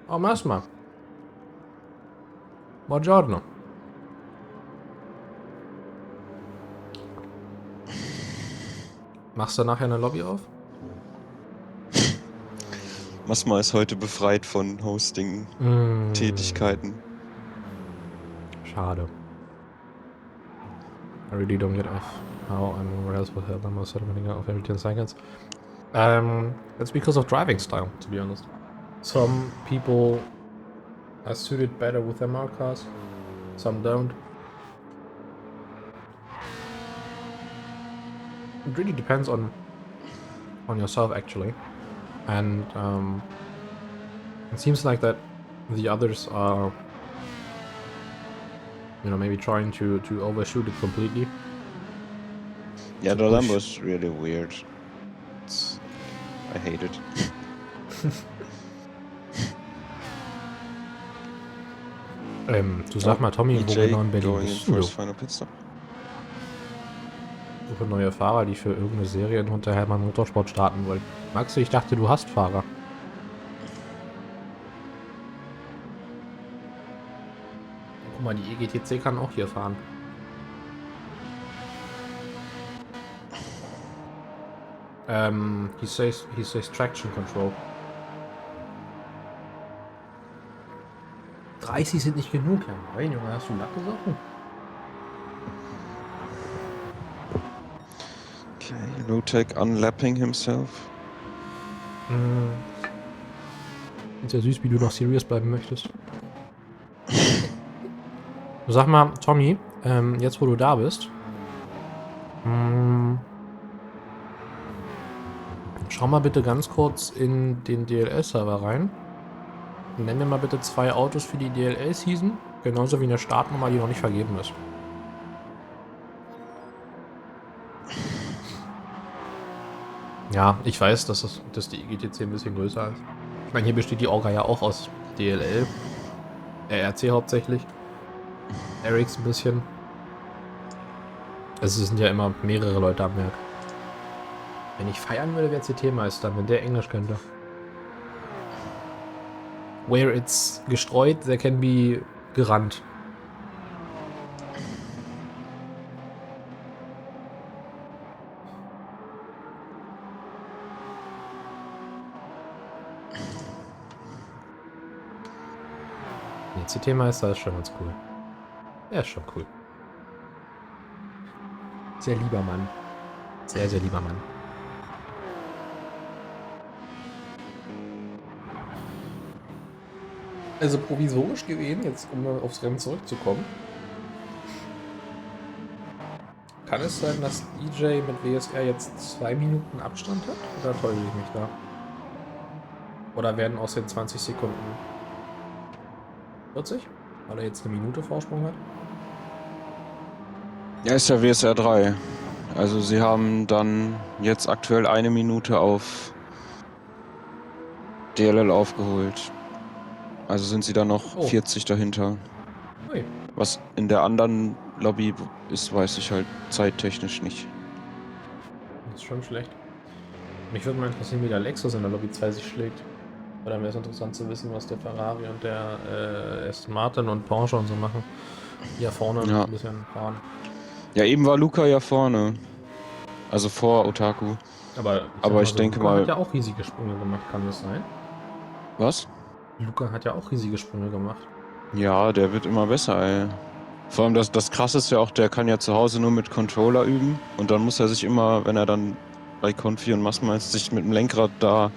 Oh, Masma. Buongiorno. Machst du nachher eine Lobby auf? Masma ist heute befreit von Hosting-Tätigkeiten. Schade. I really don't get how I'm where else would help them most setting off every 10 seconds. That's because of driving style, to be honest. Some people are suited better with MR cars, some don't. It really depends on yourself actually, and it seems like that the others are, you know, maybe trying to overshoot it completely. Yeah, the Lambo is really weird. I hate it. Du sag mal, Tommy, wo genau in Berlin bist du? Final pit stop. Suche neue Fahrer, die für irgendeine Serie unter Hermann Motorsport starten wollen. Max, ich dachte, du hast Fahrer. Guck mal, die EGTC kann auch hier fahren. He says traction control. 30 sind nicht genug, ja. Nein, Junge, hast du Lack gesoffen? Okay, Rotec unlapping himself. Ist ja süß, wie du noch serious bleiben möchtest. Sag mal, Tommy, jetzt wo du da bist, schau mal bitte ganz kurz in den DLL-Server rein. Nenn mir mal bitte 2 Autos für die DLL-Season, genauso wie eine Startnummer, die noch nicht vergeben ist. Ja, ich weiß, dass die EGTC ein bisschen größer ist. Ich meine, hier besteht die Orga ja auch aus DLL, RC hauptsächlich, Erics ein bisschen. Also es sind ja immer mehrere Leute am Werk. Wenn ich feiern würde, wäre CT-Meister, wenn der Englisch könnte. Where it's gestreut, there can be gerannt. Nee, CT-Meister ist schon ganz cool. Er ist schon cool. Sehr lieber Mann. Sehr, sehr lieber Mann. Also provisorisch gesehen, jetzt um aufs Rennen zurückzukommen, kann es sein, dass EJ mit WSR jetzt 2 Minuten Abstand hat? Oder täusche ich mich da? Oder werden aus den 20 Sekunden 40? Weil er jetzt eine Minute Vorsprung hat? Ja, ist ja WSR 3. Also sie haben dann jetzt aktuell 1 Minute auf DLL aufgeholt. Also sind sie da noch 40 dahinter. Ui. Was in der anderen Lobby ist, weiß ich halt zeittechnisch nicht. Das ist schon schlecht. Mich würde mal interessieren, wie der Lexus in der Lobby 2 sich schlägt. Oder wäre es interessant zu wissen, was der Ferrari und der Aston Martin und Porsche und so machen. Die ja vorne ein bisschen fahren. Ja, eben war Luca ja vorne. Also vor Otaku. Aber ich denke Luca mal... hat ja auch riesige Sprünge gemacht, kann das sein? Was? Luca hat ja auch riesige Sprünge gemacht. Ja, der wird immer besser, ey. Vor allem das Krasse ist ja auch, der kann ja zu Hause nur mit Controller üben. Und dann muss er sich immer, wenn er dann bei Confi und machst meist sich mit dem Lenkrad da.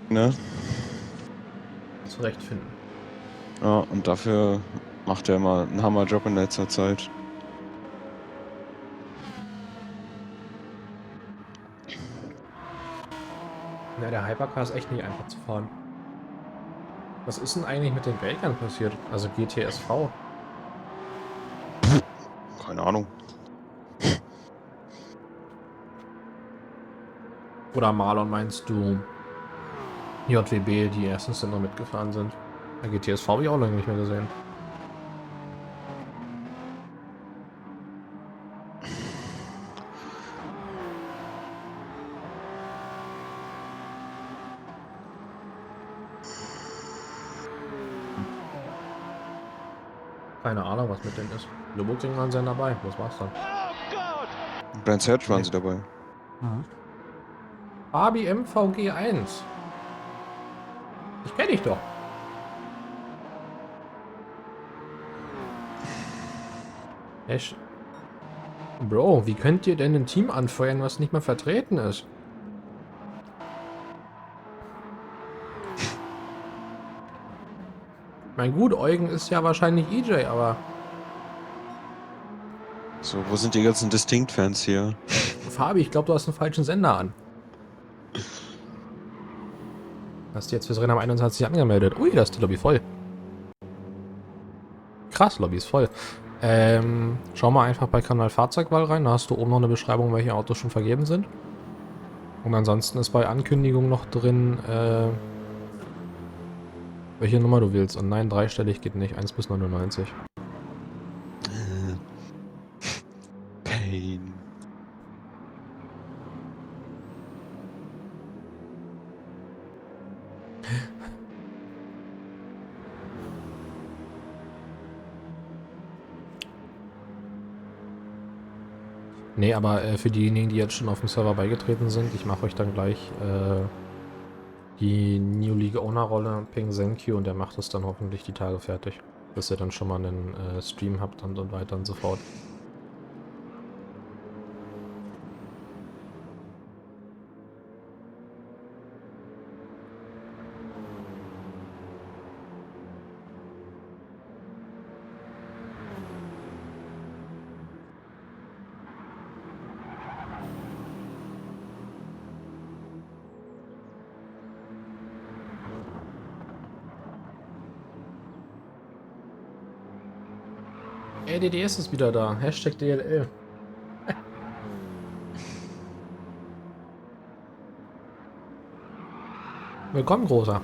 Ne? Zurechtfinden. Ja, und dafür macht er immer einen Hammerjob in letzter Zeit. Na, der Hypercar ist echt nicht einfach zu fahren. Was ist denn eigentlich mit den Belgern passiert? Also GTSV. Keine Ahnung. Oder Marlon, meinst du JWB, die erstens noch mitgefahren sind? Der GTSV habe ich auch lange nicht mehr gesehen. Keine Ahnung, was mit denen ist. Nürburgring waren sie dabei. Das war's dann. Grand Search waren sie dabei. Fabi MVG1. Ich kenne dich doch. Echt? Bro, wie könnt ihr denn ein Team anfeuern, was nicht mehr vertreten ist? Mein gut, Eugen ist ja wahrscheinlich EJ, aber So, wo sind die ganzen Distinct-Fans hier? Fabi, ich glaube, du hast einen falschen Sender an. Hast du jetzt fürs Rennen am 21 angemeldet? Ui, da ist die Lobby voll. Krass, Lobby ist voll. Schau mal einfach bei Kanal Fahrzeugwahl rein. Da hast du oben noch eine Beschreibung, welche Autos schon vergeben sind. Und ansonsten ist bei Ankündigung noch drin, welche Nummer du willst. Und nein, dreistellig geht nicht. 1 bis 99. Pain. Nee, aber für diejenigen, die jetzt schon auf dem Server beigetreten sind, ich mache euch dann gleich die New League Owner Rolle, Ping Senkyu, und der macht es dann hoffentlich die Tage fertig. Bis ihr dann schon mal einen Stream habt und weiter und so fort. DDS ist wieder da. Hashtag DLL. Willkommen, Großer.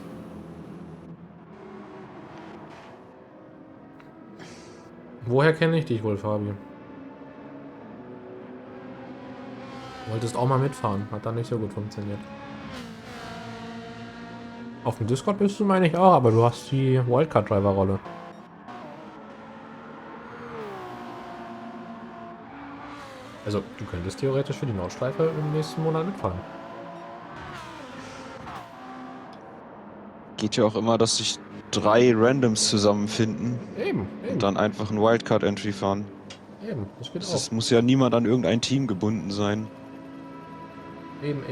Woher kenne ich dich wohl, Fabi? Wolltest auch mal mitfahren. Hat dann nicht so gut funktioniert. Auf dem Discord bist du, meine ich, auch, aber du hast die Wildcard-Driver-Rolle. Also, du könntest theoretisch für die Nordschleife im nächsten Monat mitfahren. Geht ja auch immer, dass sich 3 Randoms zusammenfinden Eben. und dann einfach ein Wildcard-Entry fahren. Eben, das geht auch. Es muss ja niemand an irgendein Team gebunden sein. Eben.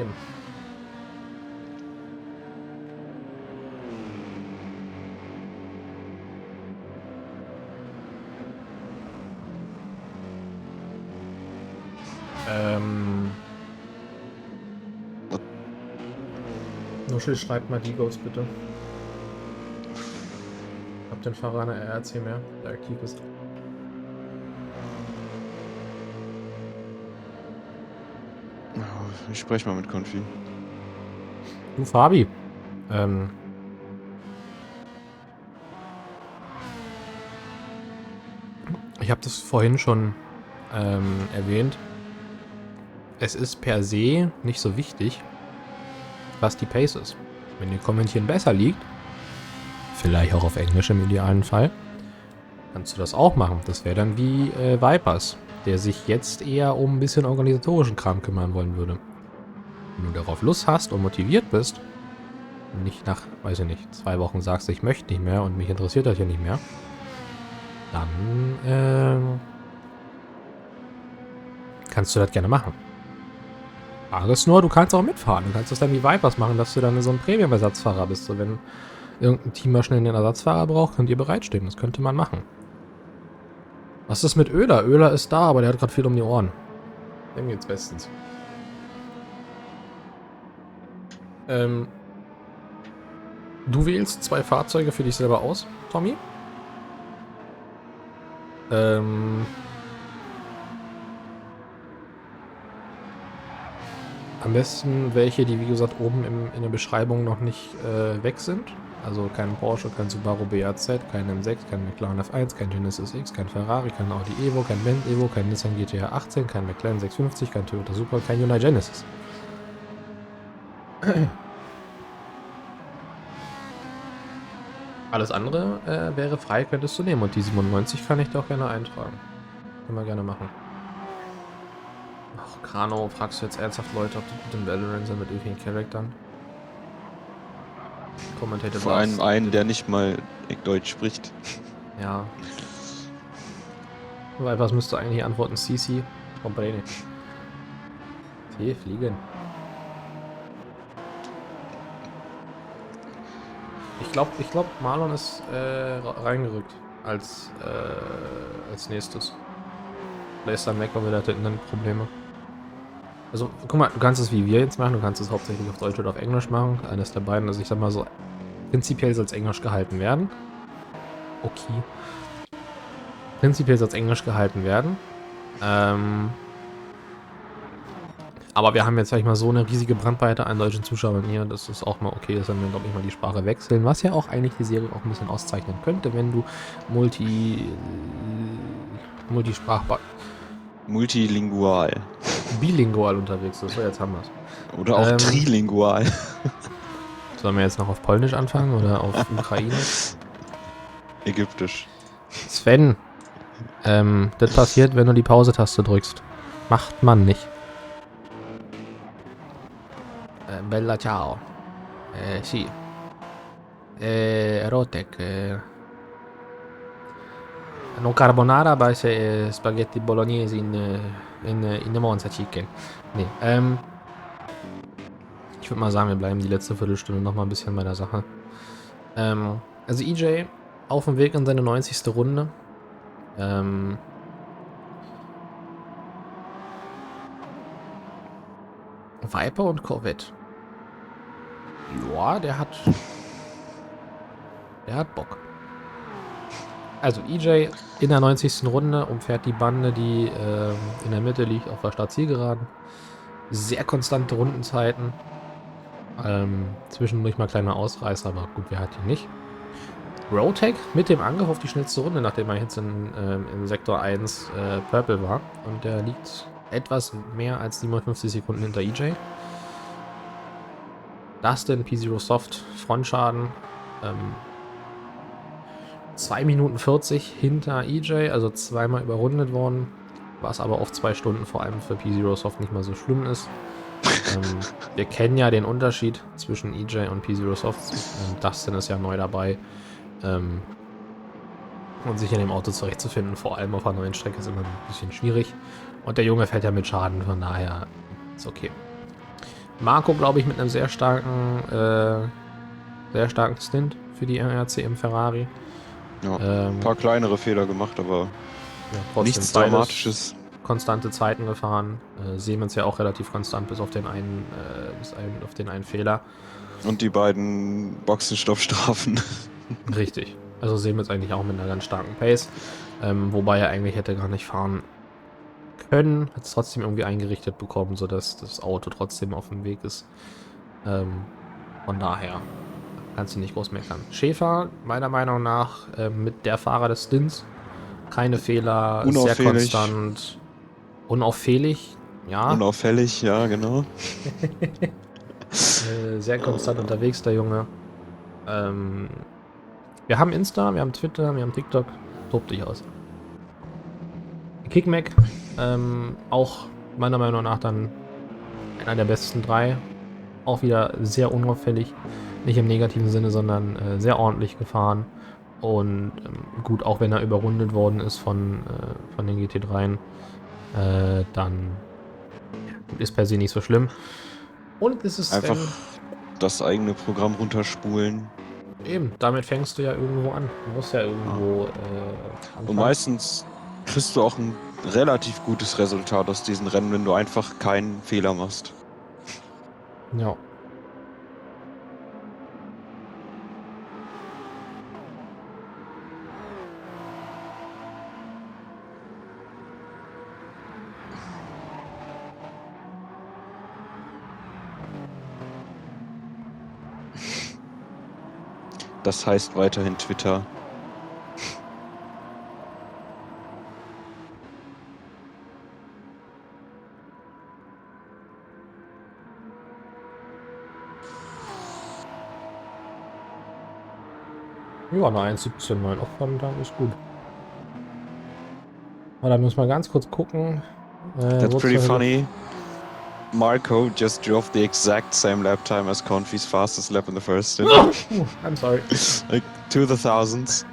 Nuschel, schreibt mal die Ghost bitte. Hab den Fahrer einer RRC mehr, der aktiv ist. Ich spreche mal mit Confi. Du, Fabi. Ich habe das vorhin schon erwähnt. Es ist per se nicht so wichtig, was die Pace ist. Wenn ihr Kommentchen besser liegt, vielleicht auch auf Englisch im idealen Fall, kannst du das auch machen. Das wäre dann wie Vipers, der sich jetzt eher um ein bisschen organisatorischen Kram kümmern wollen würde. Wenn du darauf Lust hast und motiviert bist, und nicht nach, weiß ich nicht, 2 Wochen sagst, ich möchte nicht mehr und mich interessiert das hier nicht mehr, dann kannst du das gerne machen. Frage ist nur, du kannst auch mitfahren. Du kannst das dann wie Vipers machen, dass du dann so ein Premium-Ersatzfahrer bist. So, wenn irgendein Team mal schnell einen Ersatzfahrer braucht, könnt ihr bereitstehen. Das könnte man machen. Was ist mit Oehler? Oehler ist da, aber der hat gerade viel um die Ohren. Dem geht's bestens. Du wählst 2 Fahrzeuge für dich selber aus, Tommy. Am besten welche, die wie gesagt oben in der Beschreibung noch nicht weg sind. Also kein Porsche, kein Subaru BRZ, kein M6, kein McLaren F1, kein Genesis X, kein Ferrari, kein Audi Evo, kein Benz Evo, kein Nissan GT-R 18, kein McLaren 650, kein Toyota Supra, kein Hyundai Genesis. Alles andere wäre frei, könntest du nehmen. Und die 97 kann ich dir auch gerne eintragen. Können wir gerne machen. Ach, Krano, fragst du jetzt ernsthaft Leute, ob die gut in Valorant sind mit irgendwelchen Charaktern? Commentator Vor allem einen, der nicht mal Deutsch spricht. Ja. Was müsste eigentlich antworten? CC? Comprene. Sie fliegen. Ich glaube, Marlon ist reingerückt als nächstes. Der ist dann weg, weil wir da hinten dann Probleme. Also, guck mal, du kannst es wie wir jetzt machen, du kannst es hauptsächlich auf Deutsch oder auf Englisch machen. Eines der beiden, also ich sag mal so, prinzipiell soll es Englisch gehalten werden. Okay. Prinzipiell soll es Englisch gehalten werden. Aber wir haben jetzt, sag ich mal, so eine riesige Brandweite an deutschen Zuschauern hier, dass es auch mal okay ist, wenn wir, glaube ich, mal die Sprache wechseln. Was ja auch eigentlich die Serie auch ein bisschen auszeichnen könnte, wenn du Multilingual. bilingual unterwegs bist. So, jetzt haben wir es. Oder auch trilingual. Sollen wir jetzt noch auf Polnisch anfangen oder auf Ukrainisch? Ägyptisch. Sven, das passiert, wenn du die Pause-Taste drückst. Macht man nicht. Bella ciao. Sì. Rotek. Non carbonara, ma spaghetti bolognesi in Monza Chicken. Nee, ich würde mal sagen, wir bleiben die letzte Viertelstunde noch mal ein bisschen bei der Sache. Also EJ auf dem Weg in seine 90. Runde. Viper und Corvette. Ja, der hat Bock. Also EJ in der 90. Runde umfährt die Bande, die in der Mitte liegt, auf der Startzielgeraden. Sehr konstante Rundenzeiten. Zwischendurch mal kleine Ausreißer, aber gut, wer hat die nicht? Rotec mit dem Angriff auf die schnellste Runde, nachdem er jetzt in Sektor 1 Purple war. Und der liegt etwas mehr als 57 Sekunden hinter EJ. Dustin, P0 Soft, Frontschaden. 2 Minuten 40 hinter EJ, also zweimal überrundet worden. Was aber auf 2 Stunden vor allem für P0 Soft nicht mal so schlimm ist. Wir kennen ja den Unterschied zwischen EJ und P0 Soft. Dustin ist ja neu dabei. Und sich in dem Auto zurechtzufinden, vor allem auf einer neuen Strecke, ist immer ein bisschen schwierig. Und der Junge fährt ja mit Schaden, von daher ist okay. Marco, glaube ich, mit einem sehr starken Stint für die RRC im Ferrari. Ja, ein paar kleinere Fehler gemacht, aber ja, nichts Dramatisches. Konstante Zeiten gefahren. Siemens ja auch relativ konstant bis auf den einen Fehler. Und die beiden Boxenstoppstrafen. Richtig. Also Siemens eigentlich auch mit einer ganz starken Pace. Wobei er eigentlich hätte gar nicht fahren können. Hat es trotzdem irgendwie eingerichtet bekommen, sodass das Auto trotzdem auf dem Weg ist. Von daher kannst du nicht groß meckern. Schäfer, meiner Meinung nach, mit der Fahrer des Stints. Keine Fehler, sehr konstant. Unauffällig, ja. Unauffällig, ja, genau. Sehr konstant unterwegs, der Junge. Wir haben Insta, wir haben Twitter, wir haben TikTok. Tob dich aus. Kickmack, auch meiner Meinung nach dann einer der besten 3. Auch wieder sehr unauffällig. Nicht im negativen Sinne, sondern sehr ordentlich gefahren. Und gut, auch wenn er überrundet worden ist von den GT3, dann Ist per se nicht so schlimm. Und es ist Einfach das eigene Programm runterspulen. eben, damit fängst du ja irgendwo an. Du musst ja irgendwo anfangen. Und meistens kriegst du auch ein relativ gutes Resultat aus diesen Rennen, wenn du einfach keinen Fehler machst. Ja. Das heißt weiterhin Twitter. Ja, eine 1,17,9 auf Sonntag ist gut. Aber da müssen wir ganz kurz gucken. That's wo pretty zur Hölle- funny. Marco just drove the exact same lap time as Confi's fastest lap in the first stint. I'm sorry. Like to the thousands.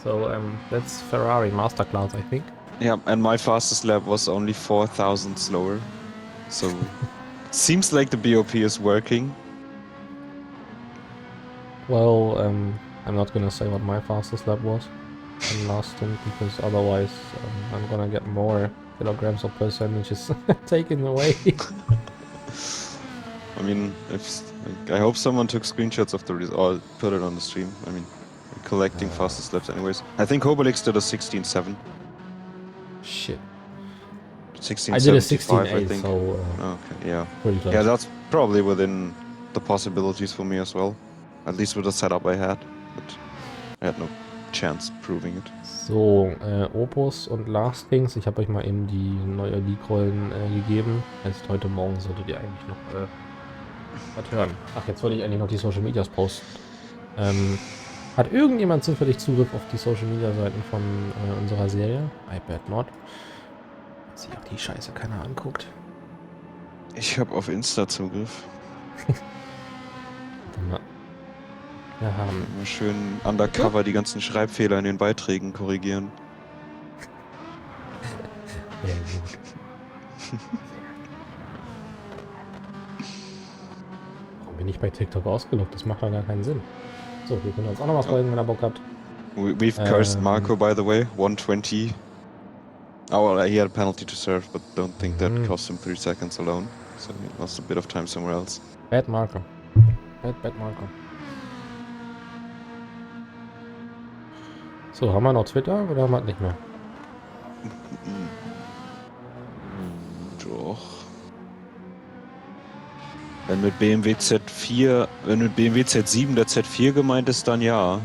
So, that's Ferrari Masterclass, I think. Yeah, and my fastest lap was only 4,000 slower. So seems like the BOP is working. Well, I'm not gonna say what my fastest lap was in last stint, because otherwise I'm gonna get more kilograms or percentages taken away. I mean, I hope someone took screenshots of the or put it on the stream. I mean, we're collecting fastest laps anyways. I think Hobelix did a 16.7. Shit. 16.75, I did a 16.8, I think. so Okay, yeah. pretty close. Yeah, that's probably within the possibilities for me as well. At least with the setup I had. But I had no chance proving it. So, Opus und Lastings. Ich habe euch mal eben die neue League-Rollen gegeben. Heißt, heute Morgen solltet ihr eigentlich noch was hören. Ach, jetzt wollte ich eigentlich noch die Social Medias posten. Hat irgendjemand zufällig Zugriff auf die Social Media Seiten von unserer Serie? I bet not. Dass sich auch die Scheiße keiner anguckt. Ich habe auf Insta Zugriff. Wir haben Immer schön undercover die ganzen Schreibfehler in den Beiträgen korrigieren. sehr gut. Warum bin ich bei TikTok ausgeloggt? Das macht doch gar keinen Sinn. So, wir können uns auch noch was folgen, wenn ihr Bock habt. We've cursed Marco, by the way. 120. Oh, well, he had a penalty to serve, but don't think that cost him 3 seconds alone. So he lost a bit of time somewhere else. Bad Marco. Bad Marco. So, haben wir noch Twitter oder haben wir das nicht mehr? Doch. Wenn mit BMW Z4, wenn mit BMW Z7 der Z4 gemeint ist, dann ja.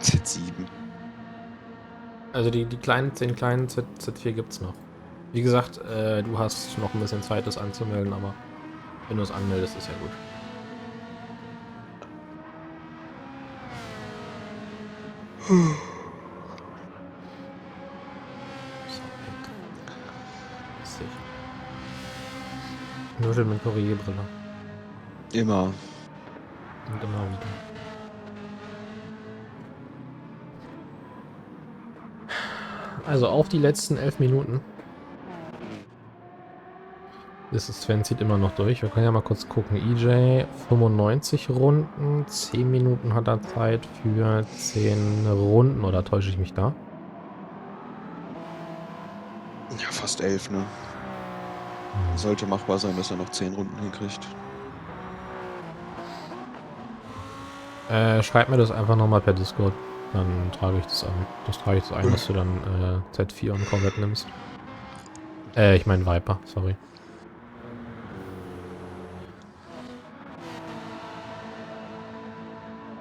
Z7. Also den kleinen Z4 gibt's noch. Wie gesagt, du hast noch ein bisschen Zeit, das anzumelden, aber wenn du es anmeldest, ist ja gut. Nuschel mit Korrigierbrille. Immer. Und immer wieder. Also auf die letzten 11 Minuten. Das Sven zieht immer noch durch. Wir können ja mal kurz gucken. EJ 95 Runden. 10 Minuten hat er Zeit für 10 Runden. Oder täusche ich mich da? Ja, fast 11, ne? Sollte machbar sein, dass er noch 10 Runden hinkriegt. Schreib mir das einfach nochmal per Discord. Dann trage ich das an. Das trage ich das ein, dass du dann Z4 und Corvette nimmst. Ich meine Viper, sorry.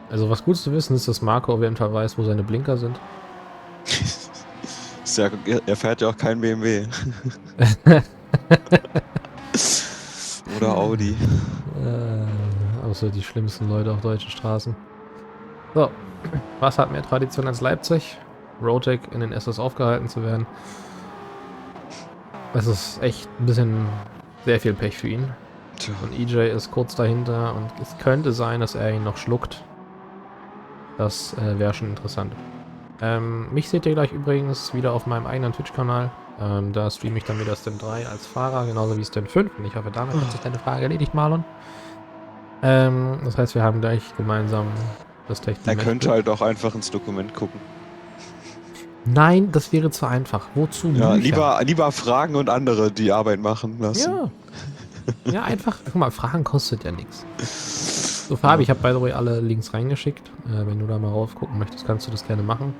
Also was gut zu wissen ist, dass Marco auf jeden Fall weiß, wo seine Blinker sind. Ja, er fährt ja auch kein BMW. Oder Audi. Außer die schlimmsten Leute auf deutschen Straßen. So, was hat mehr Tradition als Leipzig? Rotek in den SS aufgehalten zu werden. Das ist echt ein bisschen sehr viel Pech für ihn. Tja. Und EJ ist kurz dahinter und es könnte sein, dass er ihn noch schluckt. Das wäre schon interessant. Mich seht ihr gleich übrigens wieder auf meinem eigenen Twitch-Kanal. Da streame ich dann wieder Stint 3 als Fahrer, genauso wie Stint 5. Und ich hoffe, damit hat sich deine Frage erledigt, Marlon. Das heißt, wir haben gleich gemeinsam das Tech-Team. Er könnte halt auch einfach ins Dokument gucken. Nein, das wäre zu einfach. Wozu Ja, Bücher? lieber fragen und andere die Arbeit machen lassen. Ja. Ja, einfach. Guck mal, Fragen kostet ja nichts. So, Fabi, ich habe by the way alle Links reingeschickt. Wenn du da mal rauf gucken möchtest, kannst du das gerne machen.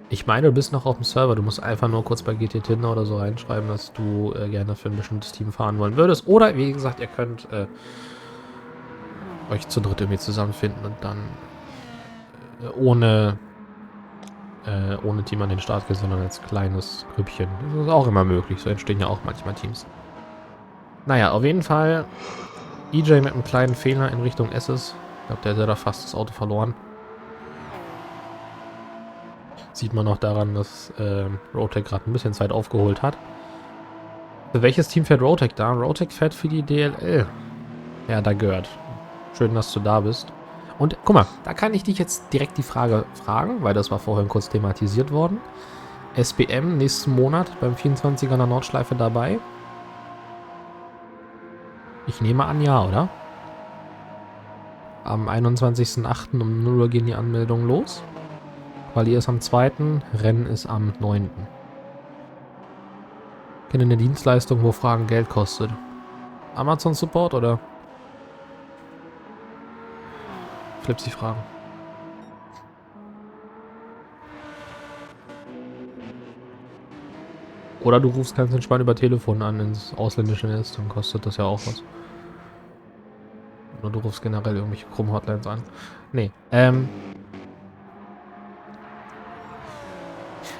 Ich meine, du bist noch auf dem Server. Du musst einfach nur kurz bei GT Tinder oder so reinschreiben, dass du gerne für ein bestimmtes Team fahren wollen würdest. Oder, wie gesagt, ihr könnt euch zu dritt irgendwie zusammenfinden und dann ohne Team an den Start gehen, sondern als kleines Grüppchen. Das ist auch immer möglich. So entstehen ja auch manchmal Teams. Naja, auf jeden Fall EJ mit einem kleinen Fehler in Richtung Esses. Ich glaube, der hat da fast das Auto verloren. Sieht man noch daran, dass Rotec gerade ein bisschen Zeit aufgeholt hat. Für welches Team fährt Rotec da? Rotec fährt für die DLL. Ja, da gehört. Schön, dass du da bist. Und guck mal, da kann ich dich jetzt direkt die Frage fragen, weil das war vorhin kurz thematisiert worden. SBM nächsten Monat beim 24er der Nordschleife dabei? Ich nehme an, ja, oder? Am 21.08. um 0 Uhr gehen die Anmeldungen los. Quali ist am 2., Rennen ist am 9. Kenne eine Dienstleistung, wo Fragen Geld kostet. Amazon Support oder? Flipsi Fragen. Oder du rufst ganz entspannt über Telefon an ins ausländische Netz, dann kostet das ja auch was. Oder du rufst generell irgendwelche krummen Hotlines an. Nee,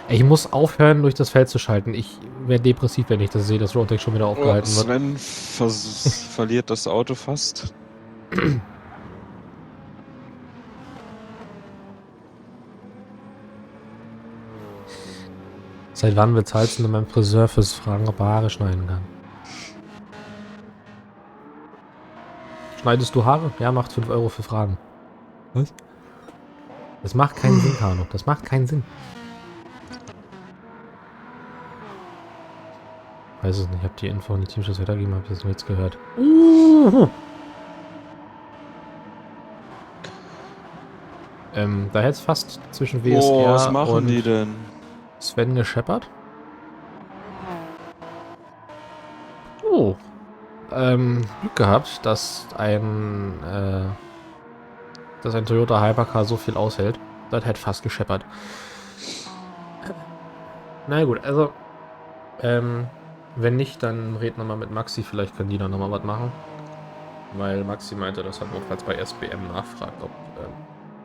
ich muss aufhören, durch das Feld zu schalten. Ich werde depressiv, wenn ich das sehe, dass Rotec schon wieder aufgehalten wird. Sven verliert das Auto fast. Seit wann bezahlst du denn beim Friseur fürs Fragen, ob er Haare schneiden kann? Schneidest du Haare? Ja, macht 5 Euro für Fragen. Was? Das macht keinen Sinn, Kano. Das macht keinen Sinn. Weiß es nicht. Ich habe die Info an die Teamchefs weitergegeben, habe jetzt noch nichts gehört. Da hätte es fast zwischen WSR was machen und die denn? Sven gescheppert. Oh. Glück gehabt, dass ein Toyota Hypercar so viel aushält. Das hätte fast gescheppert. Na gut, also wenn nicht, dann reden wir mal mit Maxi. Vielleicht können die dann nochmal was machen. Weil Maxi meinte, dass er notfalls bei SBM nachfragt, ob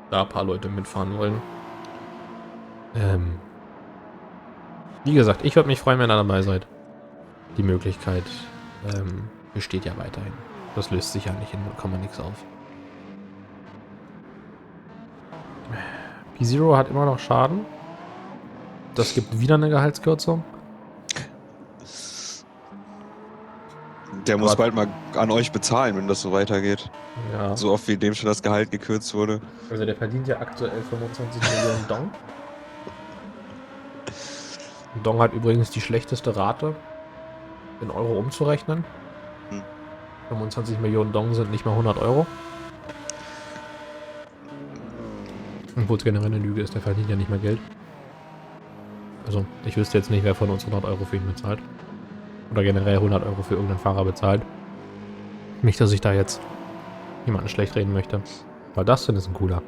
da ein paar Leute mitfahren wollen. Wie gesagt, ich würde mich freuen, wenn ihr dabei seid. Die Möglichkeit besteht ja weiterhin. Das löst sich ja nicht hin, da kann man nichts auf. P0 hat immer noch Schaden. Das gibt wieder eine Gehaltskürzung. Der muss bald mal an euch bezahlen, wenn das so weitergeht. Ja. So oft wie dem schon das Gehalt gekürzt wurde. Also der verdient ja aktuell 25 Millionen Dong. Dong hat übrigens die schlechteste Rate in Euro umzurechnen. 25 Millionen Dong sind nicht mal 100 Euro. Obwohl es generell eine Lüge ist, der verdient ja nicht mehr Geld. Also, ich wüsste jetzt nicht, wer von uns 100 Euro für ihn bezahlt. Oder generell 100 Euro für irgendeinen Fahrer bezahlt. Nicht, dass ich da jetzt jemanden schlecht reden möchte. Weil das denn ist ein cooler.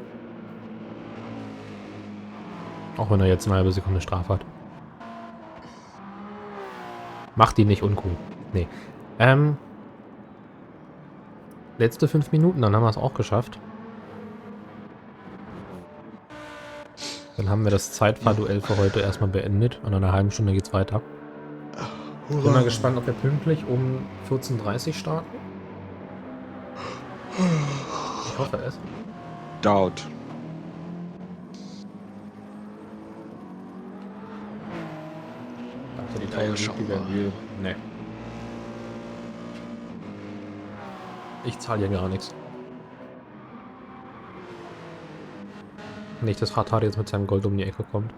Auch wenn er jetzt eine halbe Sekunde Strafe hat. Macht ihn nicht uncool. Nee. Letzte 5 Minuten, dann haben wir es auch geschafft. Dann haben wir das Zeitfahrduell für heute erstmal beendet. Und in einer halben Stunde geht's weiter. Bin mal gespannt, ob wir pünktlich um 14:30 Uhr starten. Ich hoffe es. Doubt. Dachte, die Teile, die werden wir. Nee. Ich zahle hier gar nichts. Nicht, dass Fatah jetzt mit seinem Gold um die Ecke kommt.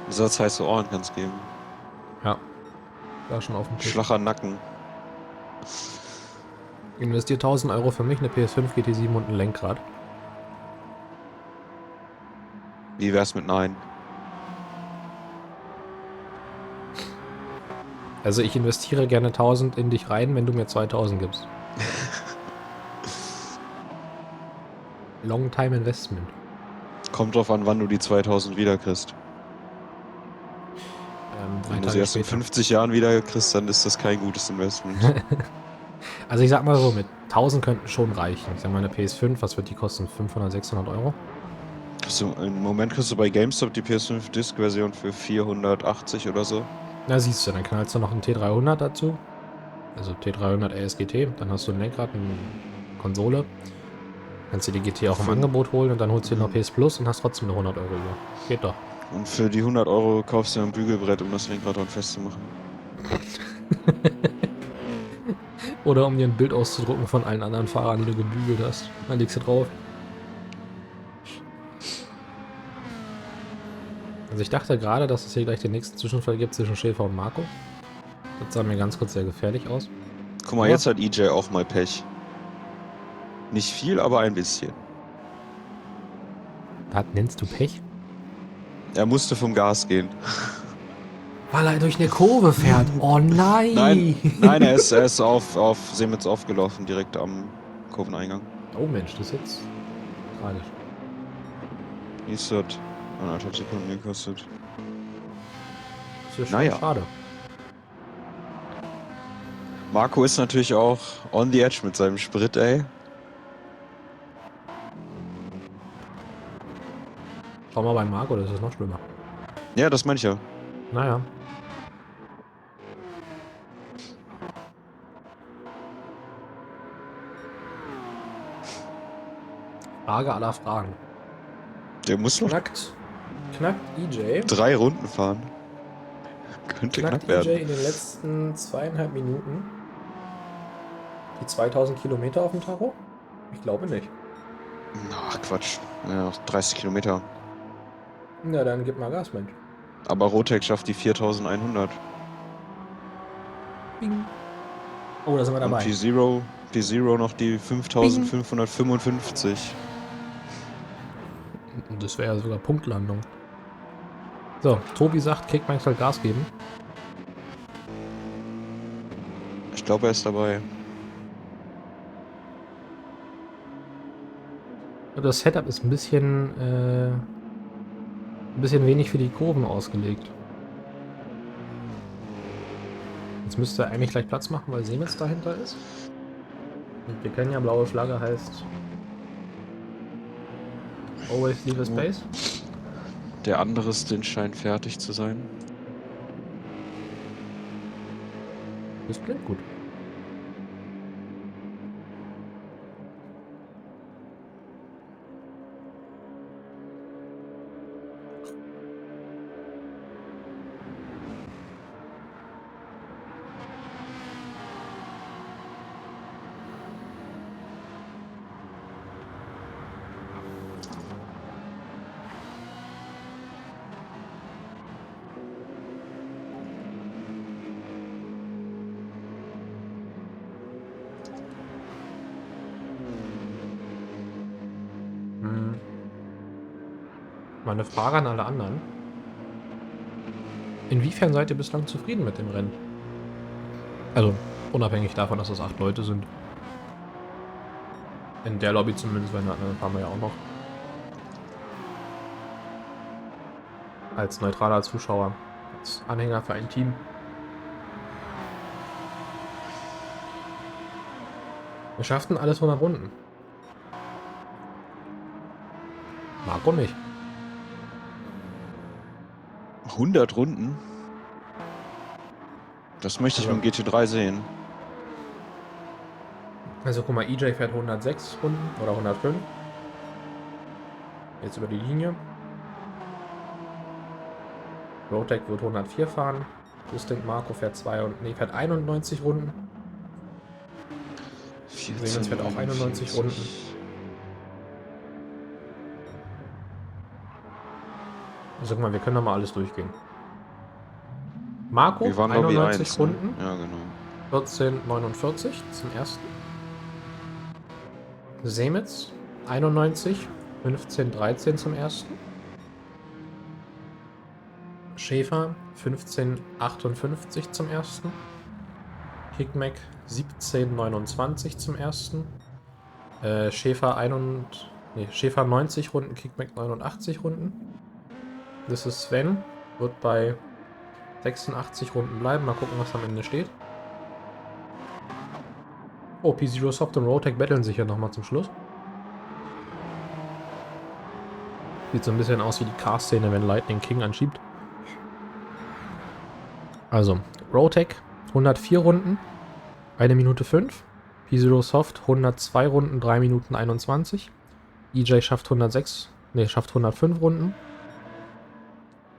Satz heiße Ohren kann es geben. Ja. Da schon auf dem Tisch. Flacher Nacken. Investiert 1000 Euro für mich, eine PS5, GT7 und ein Lenkrad. Wie wär's mit Nein? Also ich investiere gerne 1000 in dich rein, wenn du mir 2000 gibst. Long Time Investment. Kommt drauf an, wann du die 2000 wiederkriegst. 3 Wenn du sie Tage erst in später. 50 Jahren wiederkriegst, dann ist das kein gutes Investment. Also ich sag mal so, mit 1000 könnten schon reichen. Ich sag mal, eine PS5, was wird die kosten? 500, 600 Euro? Also, im Moment kriegst du bei GameStop die PS5 Disc-Version für 480 oder so. Na siehst du, dann knallst du noch einen T300 dazu. Also T300 ASGT. Dann hast du ein Lenkrad, eine Konsole. Kannst dir die GT auch im Angebot holen und dann holst du dir noch PS Plus und hast trotzdem nur 100 Euro über. Geht doch. Und für die 100 Euro kaufst du ein Bügelbrett, um das Lenkrad dran festzumachen. Oder um dir ein Bild auszudrucken von allen anderen Fahrern, die du gebügelt hast. Dann legst du drauf. Also ich dachte gerade, dass es hier gleich den nächsten Zwischenfall gibt zwischen Schäfer und Marco. Das sah mir ganz kurz sehr gefährlich aus. Guck mal, Ja. jetzt hat EJ auch mal Pech. Nicht viel, aber ein bisschen. Das nennst du Pech? Er musste vom Gas gehen. Weil er durch eine Kurve fährt. Oh nein! Nein, er ist auf Semitz aufgelaufen, direkt am Kurveneingang. Oh Mensch, das ist jetzt tragisch. Wie ist das? 1,5 Sekunden gekostet. Das ist schon Naja. schade. Marco ist natürlich auch on the edge mit seinem Sprit, ey. Schau mal bei Marco, das ist noch schlimmer. Ja, das meine ich ja. Naja. Frage aller Fragen. Der muss noch Knackt EJ. 3 Runden fahren. Könnte knapp EJ werden. in den letzten 2,5 Minuten die 2000 Kilometer auf dem Tacho? Ich glaube nicht. Ach, Quatsch. Ja, noch 30 Kilometer. Na, dann gib mal Gas, Mensch. Aber Rotec schafft die 4100. Bing. Oh, da sind wir Und dabei. P0 noch die 5555. Das wäre ja sogar Punktlandung. So, Tobi sagt, Kickmax soll Gas geben. Ich glaube, er ist dabei. Das Setup ist ein bisschen wenig für die Kurven ausgelegt. Jetzt müsste er eigentlich gleich Platz machen, weil Siemens dahinter ist. Und wir kennen ja, blaue Flagge heißt Always leave a space. Der andere Stint scheint fertig zu sein. Das klingt gut. Meine Frage an alle anderen. Inwiefern seid ihr bislang zufrieden mit dem Rennen? Also, unabhängig davon, dass es 8 Leute sind. In der Lobby zumindest, weil in der anderen fahren wir ja auch noch. Als neutraler Zuschauer. Als Anhänger für ein Team. Wir schafften alles 100 Runden. Marco nicht. 100 Runden? Das möchte ich Also- beim GT3 sehen. Also guck mal, EJ fährt 106 Runden oder 105. Jetzt über die Linie. Rotec wird 104 fahren. Stint Marco fährt fährt 91 Runden. Siemens fährt auch 91 Runden. Sag mal, wir können doch mal alles durchgehen. Marco, Wir waren 91 Lobby 1, Runden, ne? Ja, genau. 14,49 zum ersten. Semitz, 91, 15,13 zum ersten. Schäfer, 15,58 zum ersten. Hickmack, 17,29 zum ersten. Schäfer, Schäfer 90 Runden, Kickback 89 Runden. Das ist Sven. Wird bei 86 Runden bleiben. Mal gucken, was am Ende steht. Oh, P0 Soft und Rotec battlen sich ja nochmal zum Schluss. Sieht so ein bisschen aus wie die Car-Szene, wenn Lightning King anschiebt. Also, Rotec 104 Runden, 1 Minute 5. P0 Soft 102 Runden, 3 Minuten 21. EJ schafft 105 Runden.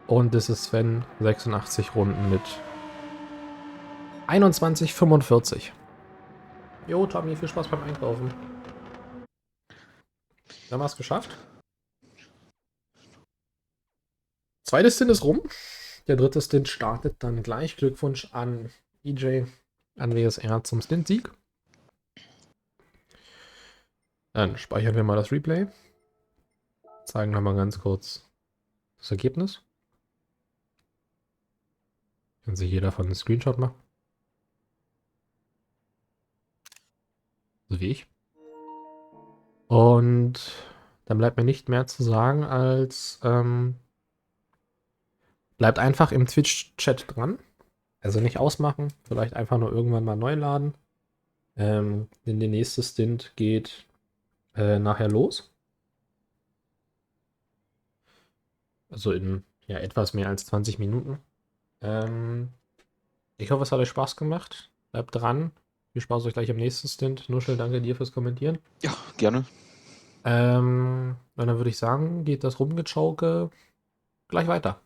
Und das ist Sven 86 Runden mit 21,45. Jo, Tommy, viel Spaß beim Einkaufen. Dann haben wir es geschafft. Zweites Stint ist rum. Der dritte Stint startet dann gleich. Glückwunsch an EJ, an WSR zum Stint-Sieg. Dann speichern wir mal das Replay. Zeigen nochmal ganz kurz das Ergebnis. Kann sich jeder von einem Screenshot machen. So wie ich. Und dann bleibt mir nicht mehr zu sagen, als bleibt einfach im Twitch-Chat dran. Also nicht ausmachen, vielleicht einfach nur irgendwann mal neu laden. Denn der nächste Stint geht nachher los. Also in etwas mehr als 20 Minuten. Ich hoffe, es hat euch Spaß gemacht. Bleibt dran. Viel Spaß euch gleich im nächsten Stint. Nuschel, danke dir fürs Kommentieren. Ja, gerne. Und dann würde ich sagen, geht das Rumgechauke gleich weiter.